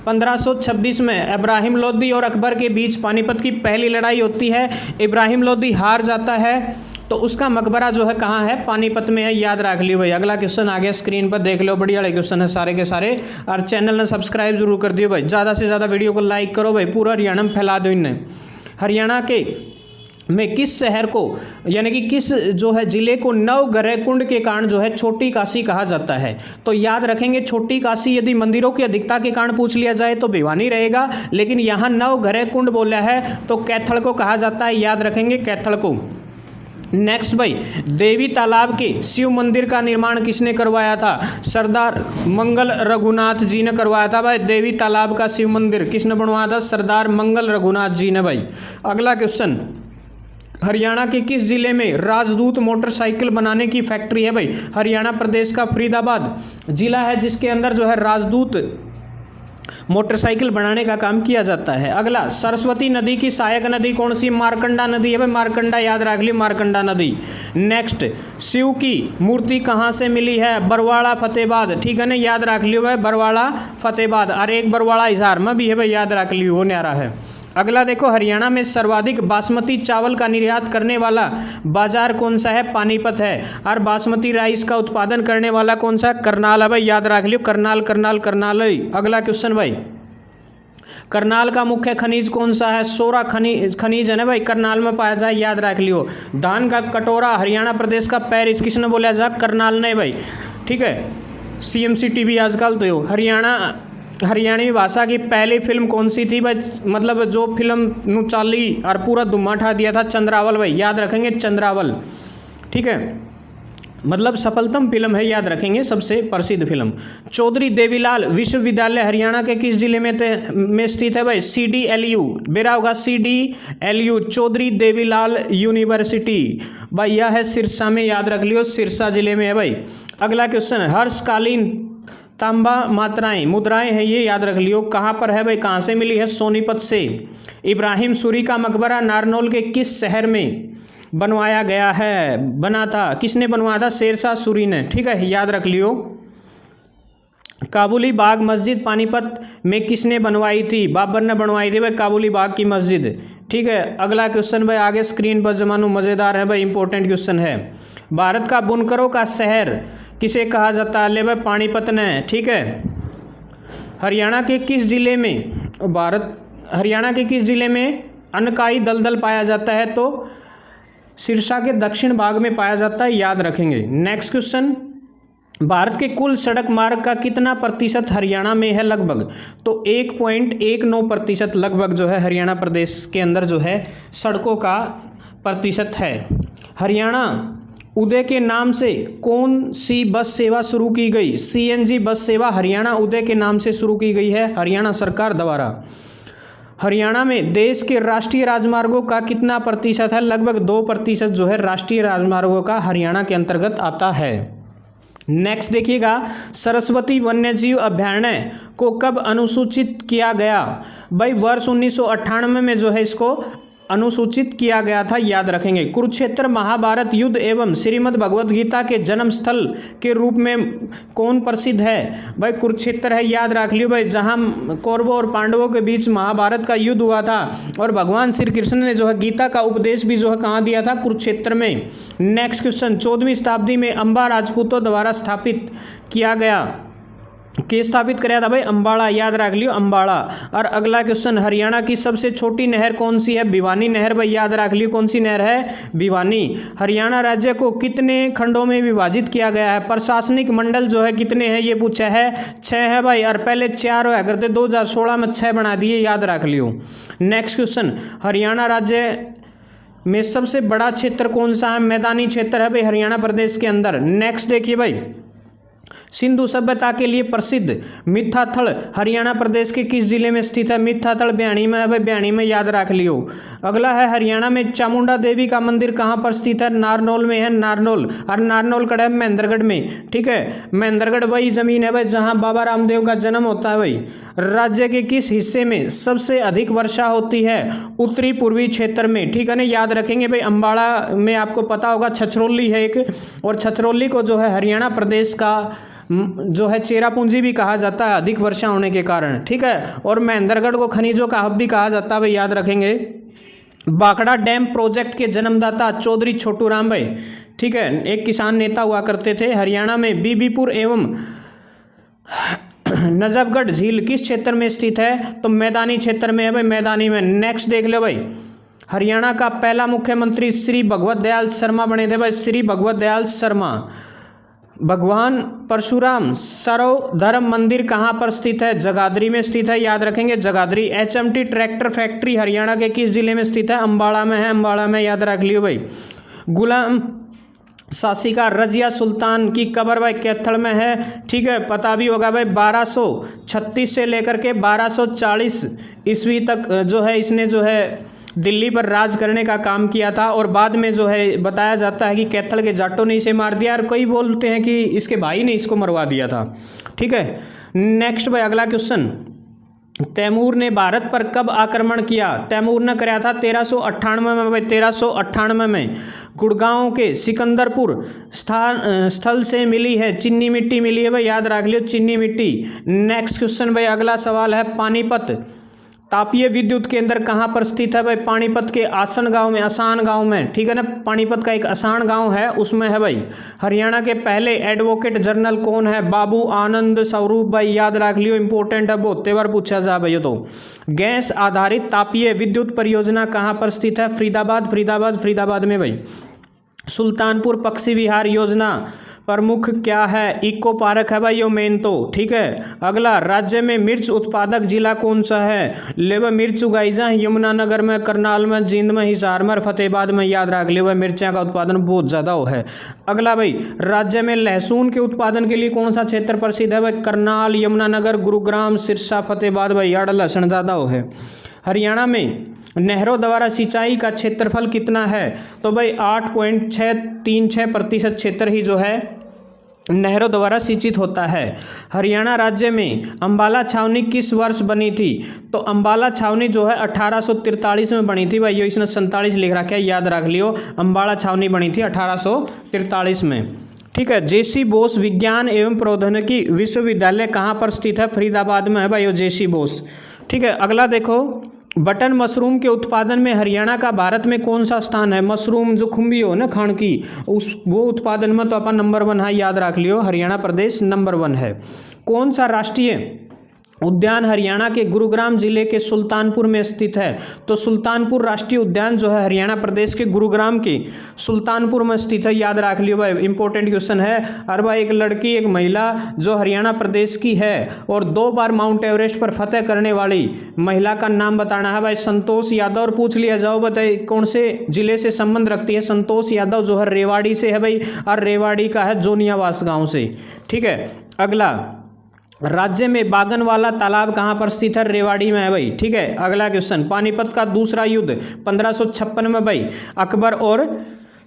1526 में इब्राहिम लोदी और अकबर के बीच पानीपत की पहली लड़ाई होती है, इब्राहिम लोदी हार जाता है, तो उसका मकबरा जो है कहाँ है? पानीपत में है, याद रख लियो भाई। अगला क्वेश्चन आ गया स्क्रीन पर, देख लो, बढ़िया क्वेश्चन है सारे के सारे, और चैनल ने सब्सक्राइब जरूर कर दियो भाई, ज़्यादा से ज़्यादा वीडियो को लाइक करो भाई, पूरा हरियाणा में फैला दो इन्हें। हरियाणा के में किस शहर को यानी कि किस जो है जिले को नवग्रह कुंड के कारण जो है छोटी काशी कहा जाता है? तो याद रखेंगे छोटी काशी यदि मंदिरों की अधिकता के कारण पूछ लिया जाए तो भिवानी रहेगा, लेकिन यहाँ नवग्रह कुंड बोला है तो कैथल को कहा जाता है, याद रखेंगे कैथल को। नेक्स्ट भाई, देवी तालाब के शिव मंदिर का निर्माण किसने करवाया था? सरदार मंगल रघुनाथ जी ने करवाया था भाई। देवी तालाब का शिव मंदिर किसने बनवाया था? सरदार मंगल रघुनाथ जी ने भाई। अगला क्वेश्चन, हरियाणा के किस जिले में राजदूत मोटरसाइकिल बनाने की फैक्ट्री है भाई? हरियाणा प्रदेश का फरीदाबाद जिला है जिसके अंदर जो है राजदूत मोटरसाइकिल बनाने का काम किया जाता है। अगला, सरस्वती नदी की सहायक नदी कौन सी? मारकंडा नदी है भाई, मारकंडा, याद रख ली मारकंडा नदी। नेक्स्ट, शिव की मूर्ति कहाँ से मिली है? बरवाड़ा फतेहाबाद। ठीक है ना, याद रख लियो भाई बरवाड़ा फतेहाबाद, और एक बरवाड़ा हिसार में भी है भाई, याद रख लियो, वो न्यारा है। अगला देखो, हरियाणा में सर्वाधिक बासमती चावल का निर्यात करने वाला बाजार कौन सा है? पानीपत है। और बासमती राइस का उत्पादन करने वाला कौन सा? करनाल है भाई, याद रख लियो, करनाल करनाल करनाल। अगला क्वेश्चन भाई, करनाल का मुख्य खनिज कौन सा है? सोरा खनिज है ना भाई, करनाल में पाया जाए, याद रख लियो। धान का कटोरा हरियाणा प्रदेश का पेरिस किसने बोला जा? करनाल ने भाई। ठीक है, CMC TV आजकल तो हरियाणवी भाषा की पहली फिल्म कौन सी थी भाई? मतलब जो फिल्म नु चाली और पूरा धुम्मा उठा दिया था, चंद्रावल भाई, याद रखेंगे चंद्रावल। ठीक है, मतलब सफलतम फिल्म है, याद रखेंगे, सबसे प्रसिद्ध फिल्म। चौधरी देवीलाल विश्वविद्यालय हरियाणा के किस जिले में स्थित है भाई? CDLU, बेरा होगा CDLU, चौधरी देवीलाल यूनिवर्सिटी भाई, यह है सिरसा में, याद रख लियो, सिरसा जिले में है भाई। अगला क्वेश्चन, हर्षकालीन तांबा मुद्राएं हैं ये, याद रख लियो, कहाँ पर है भाई? कहाँ से मिली है? सोनीपत से। इब्राहिम सूरी का मकबरा नारनौल के किस शहर में बनवाया गया है? बना था, किसने बनवाया था? शेरशाह सूरी ने। ठीक है, याद रख लियो। काबुली बाग मस्जिद पानीपत में किसने बनवाई थी? बाबर ने बनवाई थी भाई काबुली बाग की मस्जिद। ठीक है, अगला क्वेश्चन भाई आगे स्क्रीन पर जमानू मज़ेदार है भाई, इंपॉर्टेंट क्वेश्चन है। भारत का बुनकरों का शहर किसे कहा जाता है? ले भाई पानीपत ने, ठीक है। हरियाणा के किस जिले में हरियाणा के किस जिले में अनकाई दलदल पाया जाता है? तो सिरसा के दक्षिण भाग में पाया जाता है, याद रखेंगे। नेक्स्ट क्वेश्चन, भारत के कुल सड़क मार्ग का कितना प्रतिशत हरियाणा में है लगभग? तो 1.19% लगभग जो है हरियाणा प्रदेश के अंदर जो है सड़कों का प्रतिशत है। हरियाणा उदय के नाम से कौन सी बस सेवा शुरू की गई? CNG बस सेवा हरियाणा उदय के नाम से शुरू की गई है हरियाणा सरकार द्वारा। हरियाणा में देश के राष्ट्रीय राजमार्गों का कितना प्रतिशत है? लगभग 2% जो है राष्ट्रीय राजमार्गों का हरियाणा के अंतर्गत आता है। नेक्स्ट देखिएगा, सरस्वती वन्यजीव अभयारण्य को कब अनुसूचित किया गया? भाई वर्ष 1998 में जो है इसको अनुसूचित किया गया था, याद रखेंगे। कुरुक्षेत्र महाभारत युद्ध एवं श्रीमद् भगवद गीता के जन्म स्थल के रूप में कौन प्रसिद्ध है? भाई कुरुक्षेत्र है, याद रख लियो भाई, जहां कौरवों और पांडवों के बीच महाभारत का युद्ध हुआ था और भगवान श्री कृष्ण ने जो है गीता का उपदेश भी जो है कहाँ दिया था? कुरुक्षेत्र में। नेक्स्ट क्वेश्चन, 14वीं शताब्दी में अंबा राजपूतों द्वारा स्थापित किया गया, के स्थापित कराया था? भाई अंबाड़ा, याद रख लियो अंबाड़ा। और अगला क्वेश्चन, हरियाणा की सबसे छोटी नहर कौन सी है? भिवानी नहर, भाई याद रख लियो कौन सी नहर है? भिवानी। हरियाणा राज्य को कितने खंडों में विभाजित किया गया है? प्रशासनिक मंडल जो है कितने हैं ये पूछा है? 6 है भाई, और पहले 4 हुआ करते, 2016 में 6 बना दिए, याद रख लियो। नेक्स्ट क्वेश्चन, हरियाणा राज्य में सबसे बड़ा क्षेत्र कौन सा है? मैदानी क्षेत्र है भाई हरियाणा प्रदेश के अंदर। नेक्स्ट देखिए भाई, सिंधु सभ्यता के लिए प्रसिद्ध मिथाथल हरियाणा प्रदेश के किस जिले में स्थित है? मिथाथल ब्याणी में है भाई, ब्याणी में, याद रख लियो। अगला है, हरियाणा में चामुंडा देवी का मंदिर कहाँ पर स्थित है? नारनौल में है, नारनौल। और नारनौल कड़ा है महेंद्रगढ़ में, ठीक है। महेंद्रगढ़ वही जमीन है भाई जहाँ बाबा रामदेव का जन्म होता है भाई। राज्य के किस हिस्से में सबसे अधिक वर्षा होती है? उत्तरी पूर्वी क्षेत्र में, ठीक है ना, याद रखेंगे भाई। अंबाड़ा में आपको पता होगा छछरौली है एक, और छछरौली को जो है हरियाणा प्रदेश का जो है चेरापूंजी भी कहा जाता है अधिक वर्षा होने के कारण, ठीक है। और महेंद्रगढ़ को खनिजों का हब भी कहा जाता है भाई, याद रखेंगे। बाखड़ा डैम प्रोजेक्ट के जन्मदाता चौधरी छोटू राम भाई, ठीक है, एक किसान नेता हुआ करते थे। हरियाणा में बीबीपुर एवं नजफगढ़ झील किस क्षेत्र में स्थित है? तो मैदानी क्षेत्र में है भाई, मैदानी में। नेक्स्ट देख लो भाई, हरियाणा का पहला मुख्यमंत्री श्री भगवत दयाल शर्मा बने थे भाई, श्री भगवत दयाल शर्मा। भगवान परशुराम सर्व धर्म मंदिर कहाँ पर स्थित है? जगाधरी में स्थित है, याद रखेंगे Jagadhri. HMT tractor factory Haryana के किस जिले में स्थित है? अंबाड़ा में है, अंबाड़ा में, याद रख लियो भाई। गुलाम शासिका रजिया सुल्तान की कब्र भाई कैथल में है, ठीक है, पता भी होगा भाई। 1236 से लेकर के 1240 ईस्वी तक जो है इसने जो है दिल्ली पर राज करने का काम किया था। और बाद में जो है बताया जाता है कि कैथल के जाटों ने इसे मार दिया, और कई बोलते हैं कि इसके भाई ने इसको मरवा दिया था, ठीक है। नेक्स्ट भाई अगला क्वेश्चन, तैमूर ने भारत पर कब आक्रमण किया? तैमूर ने कराया था 1398 में भाई, 1398 में। गुड़गांव के सिकंदरपुर स्थल से मिली है चीनी मिट्टी मिली है भाई, याद रख लियो चीनी मिट्टी। नेक्स्ट क्वेश्चन भाई अगला सवाल है, पानीपत तापीय विद्युत केंद्र कहाँ पर स्थित है भाई? पानीपत के आसन गांव में, आसान गांव में, ठीक है ना। पानीपत का एक आसान गांव है उसमें है भाई। हरियाणा के पहले एडवोकेट जनरल कौन है? बाबू आनंद स्वरूप भाई, याद रख लियो, इंपॉर्टेंट है, बहुत बार पूछा जा भाई। तो गैस आधारित तापीय विद्युत परियोजना कहाँ पर स्थित है? फरीदाबाद, फरीदाबाद, फरीदाबाद में भाई। सुल्तानपुर पक्षी विहार योजना प्रमुख क्या है? इको पार्क है भाई यो मेन तो, ठीक है। अगला, राज्य में मिर्च उत्पादक जिला कौन सा है? लेवा मिर्च उगाई जा यमुनानगर में, करनाल में, जींद में, हिसार में, फतेहाबाद में, याद रख लेवा मिर्चा का उत्पादन बहुत ज़्यादा हो है। अगला भाई, राज्य में लहसुन के उत्पादन के लिए कौन सा क्षेत्र प्रसिद्ध है भाई? करनाल, यमुनानगर, गुरुग्राम, सिरसा, फतेहाबाद भाई, यार लहसुन ज़्यादा हो है। हरियाणा में नहरों द्वारा सिंचाई का क्षेत्रफल कितना है? तो भाई 8.636% क्षेत्र ही जो है नहरों द्वारा सिंचित होता है। हरियाणा राज्य में अंबाला छावनी किस वर्ष बनी थी? तो अंबाला छावनी जो है 1843 में बनी थी भाई, ये इसने 47 लिख रखा है, याद रख लियो। अंबाला छावनी बनी थी 1843 में, ठीक है। JC बोस विज्ञान एवं प्रौद्योगिकी विश्वविद्यालय कहाँ पर स्थित है? फरीदाबाद में है भाई, JC बोस, ठीक है। अगला देखो, बटन मशरूम के उत्पादन में हरियाणा का भारत में कौन सा स्थान है? मशरूम जो खुम्बी हो ना खाण की, उस वो उत्पादन में तो अपन नंबर 1 है, याद रख लियो, हरियाणा प्रदेश नंबर 1 है। कौन सा राष्ट्रीय उद्यान हरियाणा के गुरुग्राम जिले के सुल्तानपुर में स्थित है? तो सुल्तानपुर राष्ट्रीय उद्यान जो है हरियाणा प्रदेश के गुरुग्राम के सुल्तानपुर में स्थित है, याद रख लियो भाई, इंपॉर्टेंट क्वेश्चन है। और भाई एक लड़की, एक महिला जो हरियाणा प्रदेश की है और 2 बार माउंट एवरेस्ट पर फतेह करने वाली महिला का नाम बताना है भाई, संतोष यादव। और पूछ लिया जाओ बताइए कौन से जिले से संबंध रखती है संतोष यादव, जो है रेवाड़ी से है भाई, और रेवाड़ी का है जोनियावास गाँव से। ठीक है, अगला, राज्य में बागनवाला तालाब कहाँ पर स्थित है? रेवाड़ी में है भाई। ठीक है, अगला क्वेश्चन, पानीपत का दूसरा युद्ध 1556 में भाई अकबर और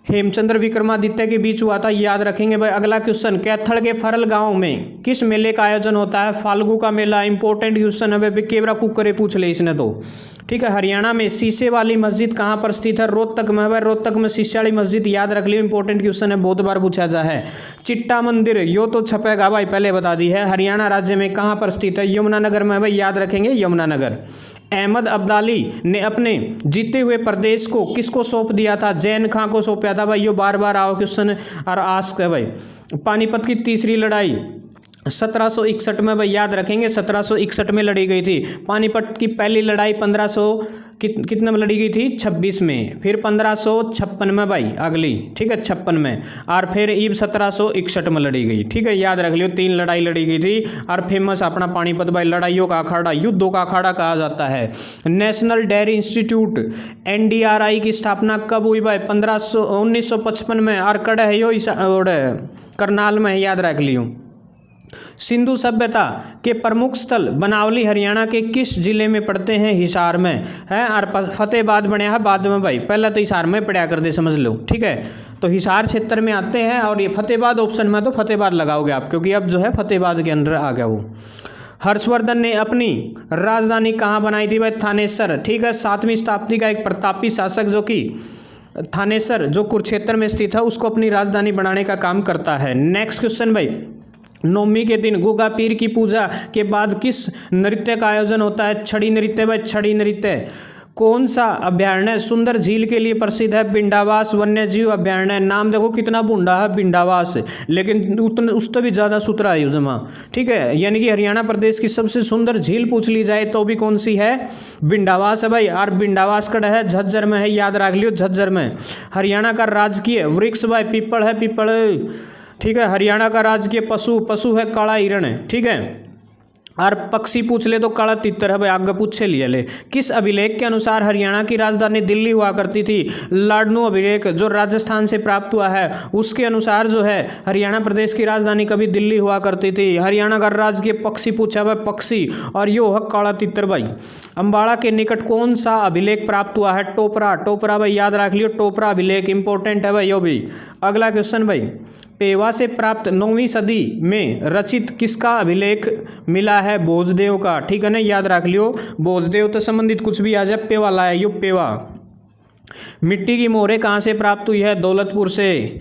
हेमचंद्र विक्रमादित्य के बीच हुआ था, याद रखेंगे भाई। अगला क्वेश्चन, कैथल के फरल गांव में किस मेले का आयोजन होता है? फाल्गु का मेला। इंपॉर्टेंट क्वेश्चन है भाई, केवरा कुकरे पूछ ले इसने तो। ठीक है, हरियाणा में शीशे वाली मस्जिद कहाँ पर स्थित है? रोहतक में भाई, रोहतक में शीशे वाली मस्जिद, याद रख लियो, इंपॉर्टेंट क्वेश्चन है, बहुत बार पूछा जा है। चिट्टा मंदिर, यो तो छपेगा भाई, पहले बता दी है, हरियाणा राज्य में कहाँ पर स्थित है? यमुनानगर में भाई, याद रखेंगे यमुनानगर। अहमद अब्दाली ने अपने जीते हुए प्रदेश को किसको सौंप दिया था? जैन खां को सौंपा था भाई, यो बार बार आओ क्वेश्चन और आस्क है भाई। पानीपत की तीसरी लड़ाई 1761 में भाई, याद रखेंगे 1761 में लड़ी गई थी। पानीपत की पहली लड़ाई 1500 कितने में लड़ी गई थी? 26 में। फिर 1556 में भाई अगली, ठीक है 56 में, और फिर ईब 1761 में लड़ी गई। ठीक है, याद रख लियो, 3 लड़ाई लड़ी गई थी। और फेमस अपना पानीपत भाई, लड़ाइयों का अखाड़ा, युद्धों का अखाड़ा कहा जाता है। नेशनल डेयरी इंस्टीट्यूट NDRI की स्थापना कब हुई भाई? 1955 में। और कड़ है यो करनाल में, याद रख लियो। सिंधु सभ्यता के प्रमुख स्थल बनावली हरियाणा के किस जिले में पड़ते हैं? हिसार में है। और फतेहाबाद बनया है बाद में भाई, पहले तो हिसार में पढ़ा कर दे, समझ लो। ठीक है, तो हिसार क्षेत्र में आते हैं, और ये फतेहाबाद ऑप्शन में तो फतेहाबाद लगाओगे आप, क्योंकि अब जो है फतेहाबाद के अंदर आ गया वो। हर्षवर्धन ने अपनी राजधानी कहाँ बनाई थी भाई? थानेसर। ठीक है, 7वीं शताब्दी का एक प्रतापी शासक जो कि थानेसर जो कुरुक्षेत्र में स्थित है, उसको अपनी राजधानी बनाने का काम करता है। नेक्स्ट क्वेश्चन भाई, नवमी के दिन गुगा पीर की पूजा के बाद किस नृत्य का आयोजन होता है? छड़ी नृत्य भाई, छड़ी नृत्य। कौन सा अभ्यारण्य सुंदर झील के लिए प्रसिद्ध है? बिंडावास वन्य जीव अभ्यारण्य। नाम देखो कितना बूढ़ा है, बिंडावास, लेकिन उससे भी ज़्यादा सुथरा है युजमा। ठीक है, यानी कि हरियाणा प्रदेश की सबसे सुंदर झील पूछ ली जाए तो भी कौन सी है? बिंडावास है भाई। और बिंडावास कड़ है झज्जर में है, याद रख लियो झज्जर में। हरियाणा का राजकीय वृक्ष भाई पीपल है, पीपल। ठीक है, हरियाणा का राजकीय पशु है काला हिरण। ठीक है, और पक्षी पूछ ले तो काला तितर है भाई, आगे पूछे लिए ले। किस अभिलेख के अनुसार हरियाणा की राजधानी दिल्ली हुआ करती थी? लाडनू अभिलेख जो राजस्थान से प्राप्त हुआ है, उसके अनुसार जो है हरियाणा प्रदेश की राजधानी कभी दिल्ली हुआ करती थी। हरियाणा का राजकीय पक्षी पूछा भाई, पक्षी, और यो है काला तितर भाई। अम्बाड़ा के निकट कौन सा अभिलेख प्राप्त हुआ है? टोपरा। टोपरा भाई, याद रख लियो, टोपरा अभिलेख इंपॉर्टेंट है भाई यो भी। अगला क्वेश्चन भाई, पेवा से प्राप्त 9वीं सदी में रचित किसका अभिलेख मिला है? भोजदेव का। ठीक है ना, याद रख लियो, भोजदेव तो संबंधित कुछ भी आ जाए, पेवा लाया यो पेवा। मिट्टी की मोहरें कहाँ से प्राप्त हुई है? दौलतपुर से।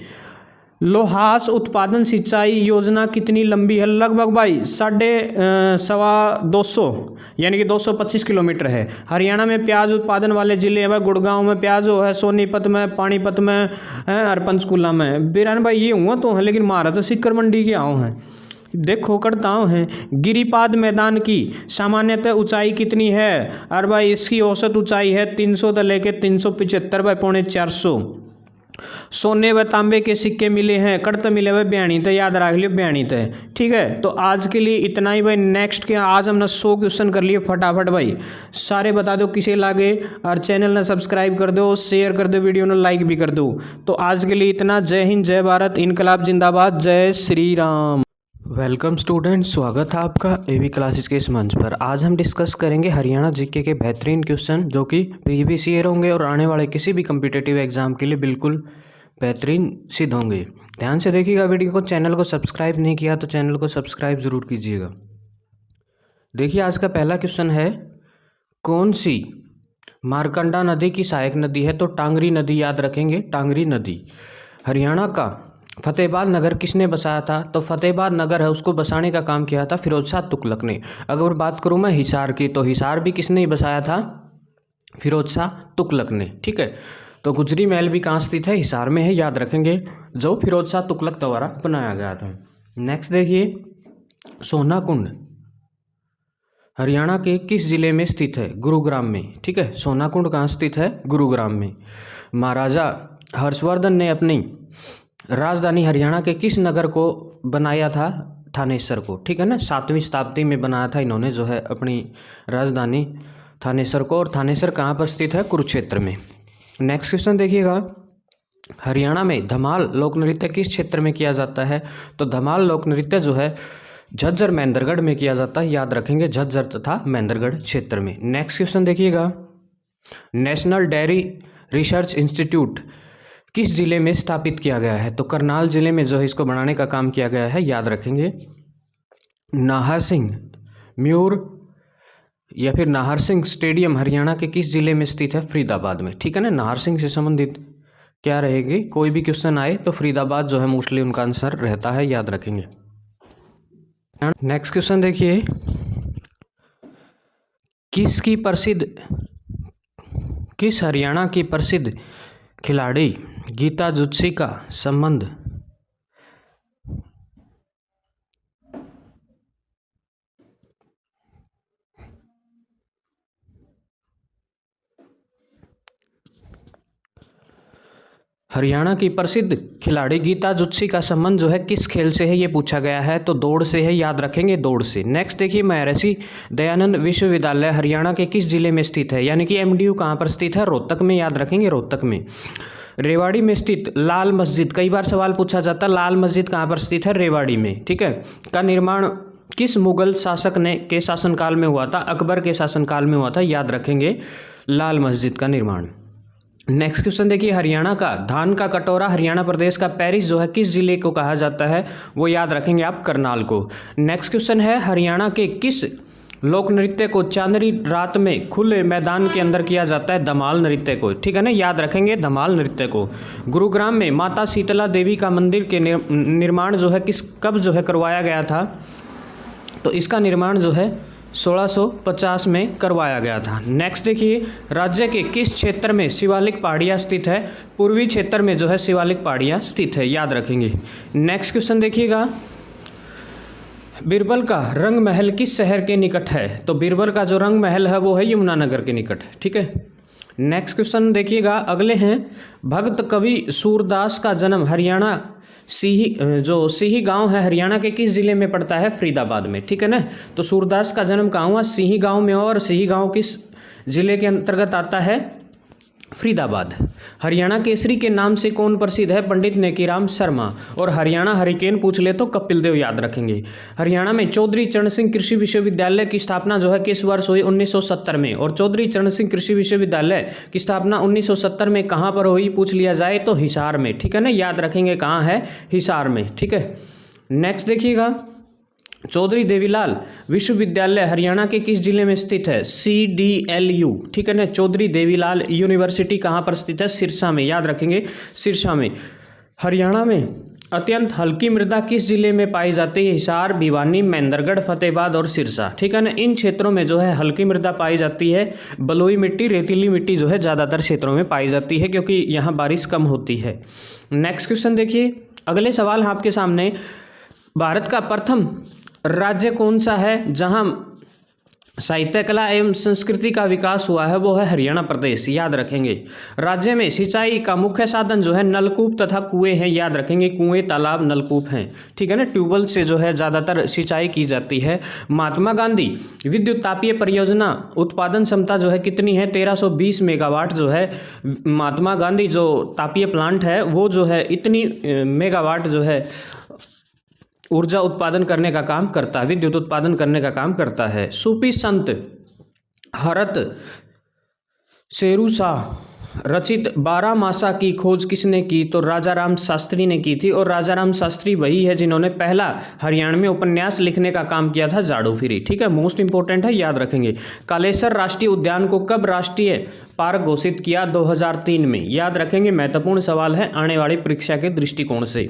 लोहास उत्पादन सिंचाई योजना कितनी लंबी है? लगभग भाई 250 यानी कि 225 किलोमीटर है। हरियाणा में प्याज उत्पादन वाले जिले हैं भाई, गुड़गांव में प्याज है, सोनीपत में, पानीपत में है, और पंचकुला में। बिरान भाई ये हुआ तो है, लेकिन मारा तो सिक्कर मंडी के आओ हैं। देखो करताओं हैं। गिरिपाद मैदान की सामान्यतः ऊंचाई कितनी है? और भाई इसकी औसत ऊंचाई है 300 से लेकर 375 बाई 450। सोने व तांबे के सिक्के मिले हैं, कड़त मिले हुए बयानीत, याद रख लियो बयानीत। ठीक है, तो आज के लिए इतना ही भाई। नेक्स्ट के आज हमने 100 क्वेश्चन कर लिए फटाफट भाई, सारे बता दो किसे लागे, और चैनल ने सब्सक्राइब कर दो, शेयर कर दो, वीडियो ने लाइक भी कर दो। तो आज के लिए इतना। जय हिंद, जय भारत, इनकलाब जिंदाबाद, जय श्री राम। वेलकम स्टूडेंट, स्वागत है आपका एवी क्लासेस के इस मंच पर। आज हम डिस्कस करेंगे हरियाणा जीके के बेहतरीन क्वेश्चन, जो कि प्रीवियस ईयर होंगे और आने वाले किसी भी कम्पिटिटिव एग्जाम के लिए बिल्कुल बेहतरीन सिद्ध होंगे। ध्यान से देखिएगा वीडियो को। चैनल को सब्सक्राइब नहीं किया तो चैनल को सब्सक्राइब ज़रूर कीजिएगा। देखिए आज का पहला क्वेश्चन है, कौन सी मारकंडा नदी की सहायक नदी है? तो टांगरी नदी, याद रखेंगे टांगरी नदी। हरियाणा का फतेहाबाद नगर किसने बसाया था? तो फतेहाबाद नगर है, उसको बसाने का काम किया था फिरोज शाह तुगलक ने। अगर बात करूँ मैं हिसार की, तो हिसार भी किसने बसाया था? फिरोज शाह तुगलक ने। ठीक है, तो गुजरी महल भी कहाँ स्थित है? हिसार में है, याद रखेंगे, जो फिरोज शाह तुगलक द्वारा बनाया गया था। नेक्स्ट देखिए, सोना कुंड हरियाणा के किस जिले में स्थित है? गुरुग्राम में। ठीक है, सोना कुंड कहाँ स्थित है? गुरुग्राम में। महाराजा हर्षवर्धन ने अपनी राजधानी हरियाणा के किस नगर को बनाया था? थानेसर को। ठीक है ना, 7वीं शताब्दी में बनाया था इन्होंने जो है अपनी राजधानी थानेसर को, और थानेसर कहाँ पर स्थित है? कुरुक्षेत्र में। नेक्स्ट क्वेश्चन देखिएगा, हरियाणा में धमाल लोक नृत्य किस क्षेत्र में किया जाता है? तो धमाल लोक नृत्य जो है झज्जर महेंद्रगढ़ में किया जाता है, याद रखेंगे, झज्जर तथा महेंद्रगढ़ क्षेत्र में। नेक्स्ट क्वेश्चन देखिएगा, नेशनल डेयरी रिसर्च इंस्टीट्यूट किस जिले में स्थापित किया गया है? तो करनाल जिले में जो है इसको बनाने का काम किया गया है, याद रखेंगे। नाहर सिंह म्यूर या फिर नाहर सिंह स्टेडियम हरियाणा के किस जिले में स्थित है? फरीदाबाद में। ठीक है ना, नाहर सिंह से संबंधित क्या रहेगी? कोई भी क्वेश्चन आए तो फरीदाबाद जो है मोस्टली उनका आंसर रहता है, याद रखेंगे। नेक्स्ट क्वेश्चन देखिए, किस हरियाणा की प्रसिद्ध खिलाड़ी गीता जुत्सी का संबंध हरियाणा की प्रसिद्ध खिलाड़ी गीता जुत्सी का संबंध जो है किस खेल से है? ये पूछा गया है, तो दौड़ से है, याद रखेंगे, दौड़ से। नेक्स्ट देखिए, महर्षि दयानंद विश्वविद्यालय हरियाणा के किस जिले में स्थित है? यानी कि MDU कहाँ पर स्थित है? रोहतक में, याद रखेंगे, रोहतक में। रेवाड़ी में स्थित लाल मस्जिद, कई बार सवाल पूछा जाता है, लाल मस्जिद कहाँ पर स्थित है? रेवाड़ी में। ठीक है, का निर्माण किस मुगल शासक ने के शासनकाल में हुआ था? अकबर के शासनकाल में हुआ था, याद रखेंगे, लाल मस्जिद का निर्माण। नेक्स्ट क्वेश्चन देखिए, हरियाणा का धान का कटोरा हरियाणा प्रदेश का पेरिस जो है किस जिले को कहा जाता है? वो याद रखेंगे आप, करनाल को। नेक्स्ट क्वेश्चन है, हरियाणा के किस लोक नृत्य को चांदनी रात में खुले मैदान के अंदर किया जाता है? धमाल नृत्य को। ठीक है ना, याद रखेंगे, धमाल नृत्य को। गुरुग्राम में माता शीतला देवी का मंदिर के निर्माण जो है कब जो है करवाया गया था? तो इसका निर्माण जो है 1650 में करवाया गया था। नेक्स्ट देखिए, राज्य के किस क्षेत्र में शिवालिक पहाड़ियाँ स्थित है? पूर्वी क्षेत्र में जो है शिवालिक पहाड़ियाँ स्थित है, याद रखेंगे। नेक्स्ट क्वेश्चन देखिएगा, बीरबल का रंग महल किस शहर के निकट है? तो बीरबल का जो रंग महल है वो है यमुनानगर के निकट। ठीक है, नेक्स्ट क्वेश्चन देखिएगा, अगले हैं, भक्त कवि सूरदास का जन्म हरियाणा सीही गांव है हरियाणा के किस जिले में पड़ता है? फरीदाबाद में। ठीक है ना, तो सूरदास का जन्म कहाँ हुआ? सीही गांव में, और सीही गांव किस जिले के अंतर्गत आता है? फरीदाबाद। हरियाणा केसरी के नाम से कौन प्रसिद्ध है? पंडित नेकीराम शर्मा। और हरियाणा हरिकेन पूछ ले तो कपिल देव, याद रखेंगे। हरियाणा में चौधरी चरण सिंह कृषि विश्वविद्यालय की स्थापना जो है किस वर्ष हुई? 1970 में। और चौधरी चरण सिंह कृषि विश्वविद्यालय की स्थापना 1970 में कहाँ पर हुई पूछ लिया जाए तो हिसार में। ठीक है ना, याद रखेंगे, कहाँ है? हिसार में। ठीक है, नेक्स्ट देखिएगा, चौधरी देवीलाल विश्वविद्यालय हरियाणा के किस जिले में स्थित है? CDLU। ठीक है ना, चौधरी देवीलाल यूनिवर्सिटी कहाँ पर स्थित है? सिरसा में, याद रखेंगे, सिरसा में। हरियाणा में अत्यंत हल्की मृदा किस जिले में पाई जाती है? हिसार, भिवानी, महेंद्रगढ़, फतेहाबाद और सिरसा। ठीक है ना, इन क्षेत्रों में जो है हल्की मृदा पाई जाती है। बलुई मिट्टी, रेतीली मिट्टी जो है ज़्यादातर क्षेत्रों में पाई जाती है क्योंकि यहाँ बारिश कम होती है। नेक्स्ट क्वेश्चन देखिए, अगले सवाल आपके सामने, भारत का प्रथम राज्य कौन सा है जहां साहित्य कला एवं संस्कृति का विकास हुआ है? वो है हरियाणा प्रदेश, याद रखेंगे। राज्य में सिंचाई का मुख्य साधन जो है नलकूप तथा कुएं हैं, याद रखेंगे, कुएं, तालाब, नलकूप हैं। ठीक है ना, ट्यूबवेल से जो है ज़्यादातर सिंचाई की जाती है। महात्मा गांधी विद्युत तापीय परियोजना उत्पादन क्षमता जो है कितनी है? 1320 मेगावाट जो है महात्मा गांधी जो तापीय प्लांट है वो जो है इतनी मेगावाट जो है ऊर्जा उत्पादन करने का काम करता है, विद्युत उत्पादन करने का काम करता है। सूफी संत हरत शेरू शाह रचित 12 मासा की खोज किसने की? तो राजा राम शास्त्री ने की थी। और राजा राम शास्त्री वही है जिन्होंने पहला हरियाणवी उपन्यास लिखने का काम किया था, जाड़ू फिरी। ठीक है, मोस्ट इंपॉर्टेंट है, याद रखेंगे। कालेसर राष्ट्रीय उद्यान को कब राष्ट्रीय पार्क घोषित किया? 2003 में, याद रखेंगे, महत्वपूर्ण सवाल है आने वाली परीक्षा के दृष्टिकोण से।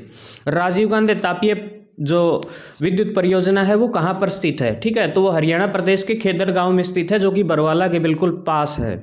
राजीव गांधी तापीय जो विद्युत परियोजना है वो कहाँ पर स्थित है? ठीक है, तो वो हरियाणा प्रदेश के खेदर गांव में स्थित है जो कि बरवाला के बिल्कुल पास है।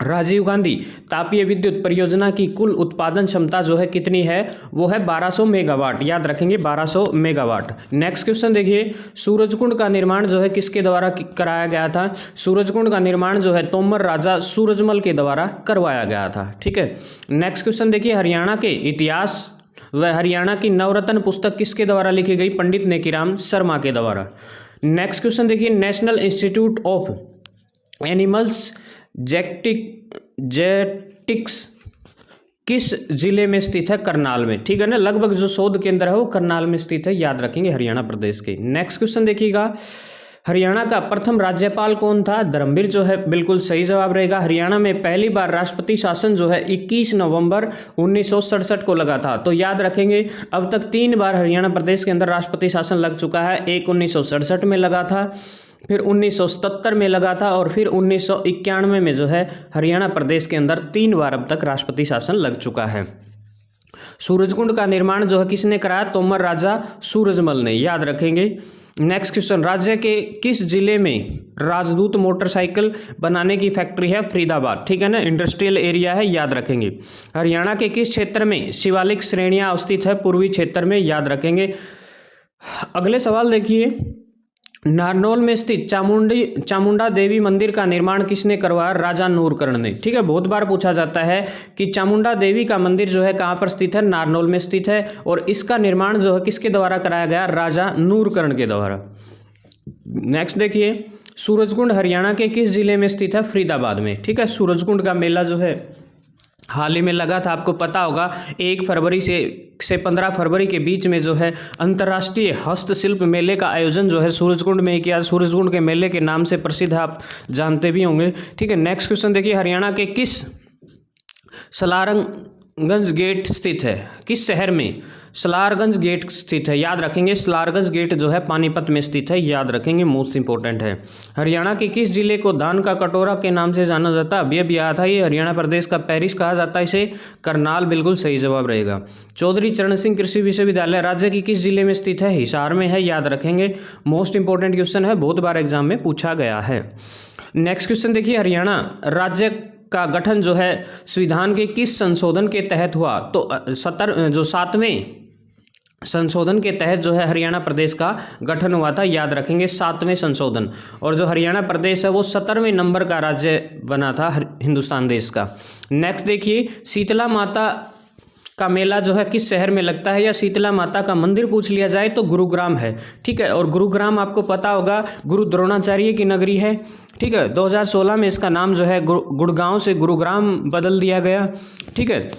राजीव गांधी तापीय विद्युत परियोजना की कुल उत्पादन क्षमता जो है कितनी है, वो है 1200 मेगावाट। याद रखेंगे 1200 मेगावाट। नेक्स्ट क्वेश्चन देखिए, सूरजकुंड का निर्माण जो है किसके द्वारा कराया गया था? सूरजकुंड का निर्माण जो है तोमर राजा सूरजमल के द्वारा करवाया गया था। ठीक है। नेक्स्ट क्वेश्चन देखिए, हरियाणा के इतिहास व हरियाणा की नवरत्न पुस्तक किसके द्वारा लिखी गई? पंडित नेकीराम शर्मा के द्वारा। नेक्स्ट क्वेश्चन देखिए, national institute of animals genetics किस जिले में स्थित है? करनाल में। ठीक है ना, लगभग जो शोध केंद्र है वो करनाल में स्थित है। याद रखेंगे हरियाणा प्रदेश के। नेक्स्ट क्वेश्चन देखिएगा, हरियाणा का प्रथम राज्यपाल कौन था? धर्मवीर जो है बिल्कुल सही जवाब रहेगा। हरियाणा में पहली बार राष्ट्रपति शासन जो है 21 नवंबर 1967 को लगा था। तो याद रखेंगे अब तक 3 बार हरियाणा प्रदेश के अंदर राष्ट्रपति शासन लग चुका है। एक 1967 में लगा था, फिर 1977 में लगा था, और फिर 1991 में जो है हरियाणा प्रदेश के अंदर 3 बार अब तक राष्ट्रपति शासन लग चुका है। सूरजकुंड का निर्माण जो है किसने कराया? तोमर राजा सूरजमल ने। याद रखेंगे। नेक्स्ट क्वेश्चन, राज्य के किस जिले में राजदूत मोटरसाइकिल बनाने की फैक्ट्री है? फरीदाबाद। ठीक है ना, इंडस्ट्रियल एरिया है। याद रखेंगे। हरियाणा के किस क्षेत्र में शिवालिक श्रेणियां स्थित है? पूर्वी क्षेत्र में। याद रखेंगे। अगले सवाल देखिए, नारनौल में स्थित चामुंडा देवी मंदिर का निर्माण किसने करवाया? राजा नूरकर्ण ने। ठीक है, बहुत बार पूछा जाता है कि चामुंडा देवी का मंदिर जो है कहाँ पर स्थित है? नारनौल में स्थित है, और इसका निर्माण जो है किसके द्वारा कराया गया? राजा नूरकर्ण के द्वारा। नेक्स्ट देखिए, सूरजकुंड हरियाणा के किस जिले में स्थित है? फरीदाबाद में। ठीक है, सूरजकुंड का मेला जो है हाल ही में लगा था, आपको पता होगा। 1 फरवरी से 15 फरवरी के बीच में जो है अंतर्राष्ट्रीय हस्तशिल्प मेले का आयोजन जो है सूरजकुंड में किया। सूरजकुंड के मेले के नाम से प्रसिद्ध है, आप जानते भी होंगे। ठीक है। नेक्स्ट क्वेश्चन देखिए, हरियाणा के किस सलारगंज गेट स्थित है? किस शहर में सलारगंज गेट स्थित है? याद रखेंगे, सलारगंज गेट जो है पानीपत में स्थित है। याद रखेंगे, मोस्ट इंपॉर्टेंट है। हरियाणा के किस जिले को धान का कटोरा के नाम से जाना जाता है? अभी आया था ये, हरियाणा प्रदेश का पेरिस कहा जाता है इसे। करनाल बिल्कुल सही जवाब रहेगा। चौधरी चरण सिंह कृषि विश्वविद्यालय राज्य की किस जिले में स्थित है? हिसार में है। याद रखेंगे, मोस्ट इंपॉर्टेंट क्वेश्चन है, बहुत बार एग्जाम में पूछा गया है। नेक्स्ट क्वेश्चन देखिए, हरियाणा राज्य का गठन जो है संविधान के किस संशोधन के तहत हुआ? तो 7वें संशोधन के तहत जो है हरियाणा प्रदेश का गठन हुआ था। याद रखेंगे, 7वें संशोधन। और जो हरियाणा प्रदेश है वो 17वें नंबर का राज्य बना था हिंदुस्तान देश का। नेक्स्ट देखिए, शीतला माता का मेला जो है किस शहर में लगता है? या शीतला माता का मंदिर पूछ लिया जाए तो गुरुग्राम है। ठीक है, और गुरुग्राम आपको पता होगा गुरु द्रोणाचार्य की नगरी है। ठीक है, 2016 में इसका नाम जो है गुड़गांव से गुरुग्राम बदल दिया गया। ठीक है,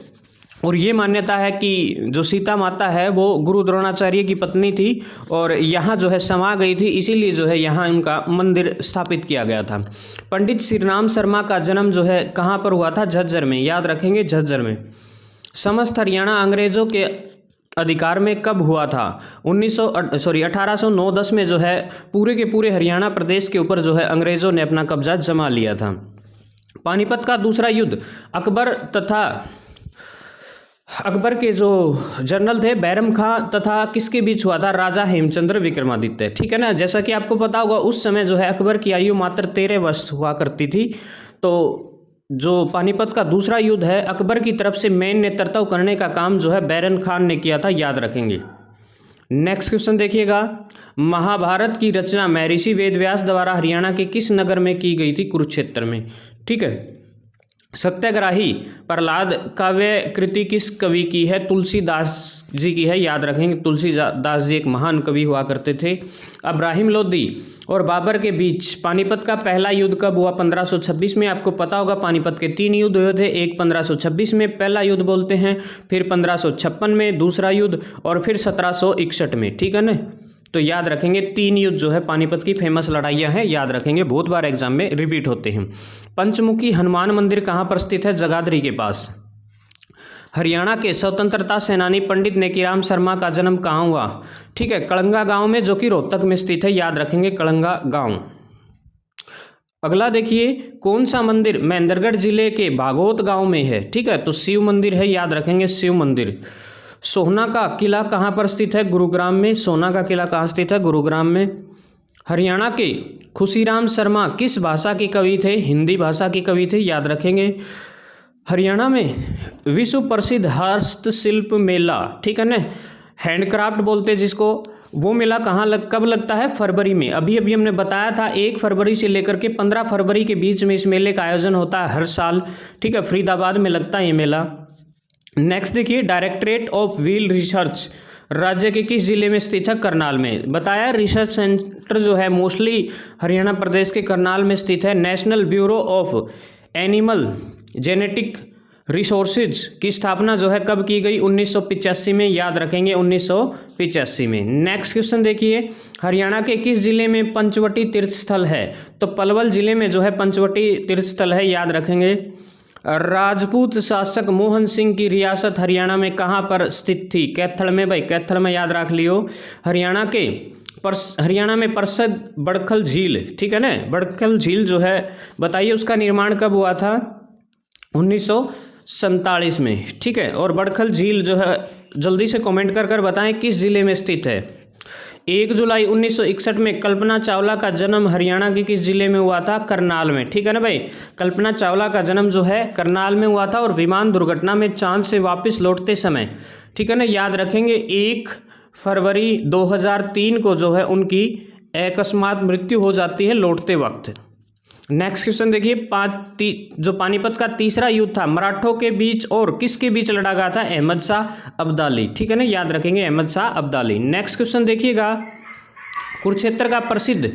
और ये मान्यता है कि जो सीता माता है वो गुरु द्रोणाचार्य की पत्नी थी और यहाँ जो है समा गई थी, इसीलिए जो है यहाँ इनका मंदिर स्थापित किया गया था। पंडित श्री राम शर्मा का जन्म जो है कहाँ पर हुआ था? झज्जर में। याद रखेंगे, झज्जर में। समस्त हरियाणा अंग्रेजों के अधिकार में कब हुआ था? 1809-10 में जो है पूरे के पूरे हरियाणा प्रदेश के ऊपर जो है अंग्रेजों ने अपना कब्जा जमा लिया था। पानीपत का दूसरा युद्ध अकबर के जो जनरल थे बैरम खां तथा किसके बीच हुआ था? राजा हेमचंद्र विक्रमादित्य। ठीक है ना, जैसा कि आपको पता होगा उस समय जो है अकबर की आयु मात्र 13 वर्ष हुआ करती थी। तो जो पानीपत का दूसरा युद्ध है अकबर की तरफ से मेन नेतृत्व करने का काम जो है बैरम खान ने किया था। याद रखेंगे। नेक्स्ट क्वेश्चन देखिएगा, महाभारत की रचना महर्षि वेदव्यास द्वारा हरियाणा के किस नगर में की गई थी? कुरुक्षेत्र में। ठीक है। सत्याग्रही प्रहलाद काव्य कृति किस कवि की है? तुलसीदास जी की है। याद रखेंगे, तुलसीदास जी एक महान कवि हुआ करते थे। इब्राहिम लोदी और बाबर के बीच पानीपत का पहला युद्ध कब हुआ? 1526 में। आपको पता होगा पानीपत के 3 युद्ध हुए थे। एक 1526 में पहला युद्ध बोलते हैं, फिर 1556 में दूसरा युद्ध, और फिर 1761 में। ठीक है ना, तो याद रखेंगे 3 युद्ध जो है पानीपत की फेमस लड़ाइयाँ हैं। याद रखेंगे, बहुत बार एग्जाम में रिपीट होते हैं। पंचमुखी हनुमान मंदिर कहाँ पर स्थित है? जगाधरी के पास। हरियाणा के स्वतंत्रता सेनानी पंडित नेकीराम शर्मा का जन्म कहाँ हुआ? ठीक है, कलंगा गांव में, जो कि रोहतक में स्थित है। याद रखेंगे, कलंगा गांव। अगला देखिए, कौन सा मंदिर महेंद्रगढ़ जिले के भागोत गांव में है? ठीक है, तो शिव मंदिर है। याद रखेंगे, शिव मंदिर। सोहना का किला कहाँ पर स्थित है? गुरुग्राम में। सोना का किला कहाँ स्थित है? गुरुग्राम में। हरियाणा के खुशीराम शर्मा किस भाषा के कवि थे? हिंदी भाषा के कवि थे, याद रखेंगे। हरियाणा में विश्व प्रसिद्ध हस्तशिल्प मेला, ठीक है ना, हैंडक्राफ्ट बोलते हैं जिसको, वो मेला कब लगता है? फरवरी में। अभी अभी हमने बताया था 1 फरवरी से लेकर के 15 फरवरी के बीच में इस मेले का आयोजन होता है हर साल, ठीक है। फरीदाबाद में लगता है ये मेला। नेक्स्ट देखिए, डायरेक्टरेट ऑफ व्हील रिसर्च राज्य के किस जिले में स्थित है? करनाल में। बताया रिसर्च सेंटर जो है मोस्टली हरियाणा प्रदेश के करनाल में स्थित है। National bureau of animal genetic resources की स्थापना जो है कब की गई? 1985 में, याद रखेंगे 1985 में। नेक्स्ट क्वेश्चन देखिए, हरियाणा के किस जिले में पंचवटी तीर्थ स्थल है? तो पलवल जिले में जो है पंचवटी तीर्थ स्थल है, याद रखेंगे। राजपूत शासक मोहन सिंह की रियासत हरियाणा में कहाँ पर स्थित थी? कैथल में भाई, कैथल में, याद रख लियो। हरियाणा में प्रसिद्ध बड़खल झील, ठीक है ना, बड़खल झील जो है बताइए उसका निर्माण कब हुआ था? 1947 में, ठीक है। और बड़खल झील जो है जल्दी से कमेंट कर बताएं किस जिले में स्थित है। 1 जुलाई 1961 में कल्पना चावला का जन्म हरियाणा के किस जिले में हुआ था? करनाल में, ठीक है ना भाई। कल्पना चावला का जन्म जो है करनाल में हुआ था और विमान दुर्घटना में चांद से वापस लौटते समय, ठीक है ना, याद रखेंगे 1 फरवरी 2003 को जो है उनकी अकस्मात मृत्यु हो जाती है लौटते वक्त। नेक्स्ट क्वेश्चन देखिए, जो पानीपत का तीसरा युद्ध था मराठों के बीच और किसके बीच लड़ा गया था? अहमद शाह अब्दाली, ठीक है ना, याद रखेंगे अहमद शाह अब्दाली। नेक्स्ट क्वेश्चन देखिएगा, कुरुक्षेत्र का प्रसिद्ध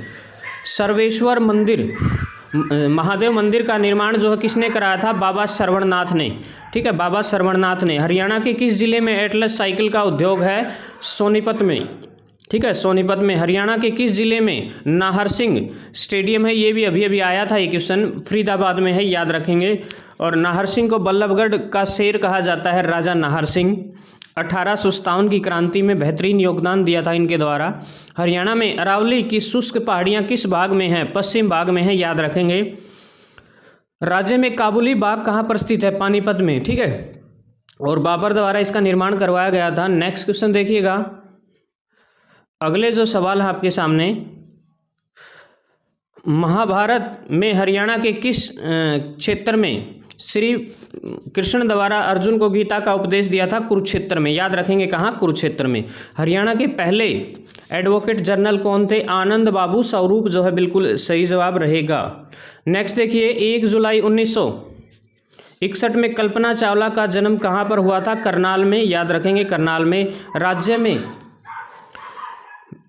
सर्वेश्वर मंदिर महादेव मंदिर का निर्माण जो है किसने कराया था? बाबा श्रवणनाथ ने, ठीक है, बाबा श्रवणनाथ ने। हरियाणा के किस जिले में एटलस साइकिल का उद्योग है? सोनीपत में, ठीक है, सोनीपत में। हरियाणा के किस जिले में नाहर सिंह स्टेडियम है? ये भी अभी अभी आया था ये क्वेश्चन, फरीदाबाद में है, याद रखेंगे। और नाहर सिंह को बल्लभगढ़ का शेर कहा जाता है, राजा नाहर सिंह। 1857 की क्रांति में बेहतरीन योगदान दिया था इनके द्वारा। हरियाणा में अरावली की शुष्क पहाड़ियाँ किस भाग में हैं? पश्चिम भाग में है, याद रखेंगे। राज्य में काबुली बाग कहाँ पर स्थित है? पानीपत में, ठीक है, और बाबर द्वारा इसका निर्माण करवाया गया था। नेक्स्ट क्वेश्चन देखिएगा, अगले जो सवाल है आपके सामने, महाभारत में हरियाणा के किस क्षेत्र में श्री कृष्ण द्वारा अर्जुन को गीता का उपदेश दिया था? कुरुक्षेत्र में, याद रखेंगे, कहाँ? कुरुक्षेत्र में। हरियाणा के पहले एडवोकेट जनरल कौन थे? आनंद बाबू स्वरूप जो है बिल्कुल सही जवाब रहेगा। नेक्स्ट देखिए, 1 जुलाई 1961 में कल्पना चावला का जन्म कहाँ पर हुआ था? करनाल में, याद रखेंगे, करनाल में। राज्य में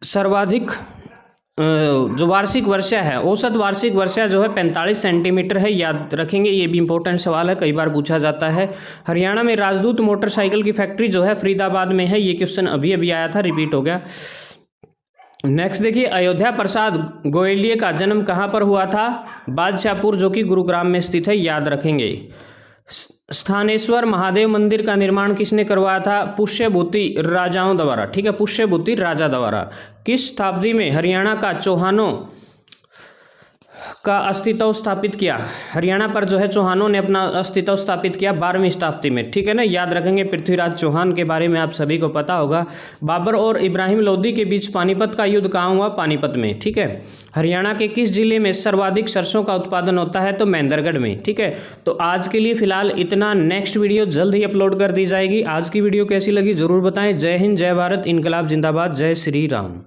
सर्वाधिक जो वार्षिक वर्षा है, औसत वार्षिक वर्षा जो है 45 सेंटीमीटर है, याद रखेंगे, ये भी इंपॉर्टेंट सवाल है, कई बार पूछा जाता है। हरियाणा में राजदूत मोटरसाइकिल की फैक्ट्री जो है फरीदाबाद में है, ये क्वेश्चन अभी अभी आया था, रिपीट हो गया। नेक्स्ट देखिए, अयोध्या प्रसाद गोयलिये का जन्म कहाँ पर हुआ था? बादशाहपुर जो कि गुरुग्राम में स्थित है, याद रखेंगे। स्थानेश्वर महादेव मंदिर का निर्माण किसने करवाया था? पुष्यभूति राजाओं द्वारा, ठीक है, पुष्यभूति राजा द्वारा। किस शताब्दी में हरियाणा का चौहानों का अस्तित्व स्थापित किया? हरियाणा पर जो है चौहानों ने अपना अस्तित्व स्थापित किया 12वीं शताब्दी में, ठीक है ना, याद रखेंगे। पृथ्वीराज चौहान के बारे में आप सभी को पता होगा। बाबर और इब्राहिम लोदी के बीच पानीपत का युद्ध कहाँ हुआ? पानीपत में, ठीक है। हरियाणा के किस जिले में सर्वाधिक सरसों का उत्पादन होता है? तो महेंद्रगढ़ में, ठीक है। तो आज के लिए फिलहाल इतना, नेक्स्ट वीडियो जल्द ही अपलोड कर दी जाएगी। आज की वीडियो कैसी लगी जरूर बताएं। जय हिंद, जय भारत, इनकलाब जिंदाबाद, जय श्री राम।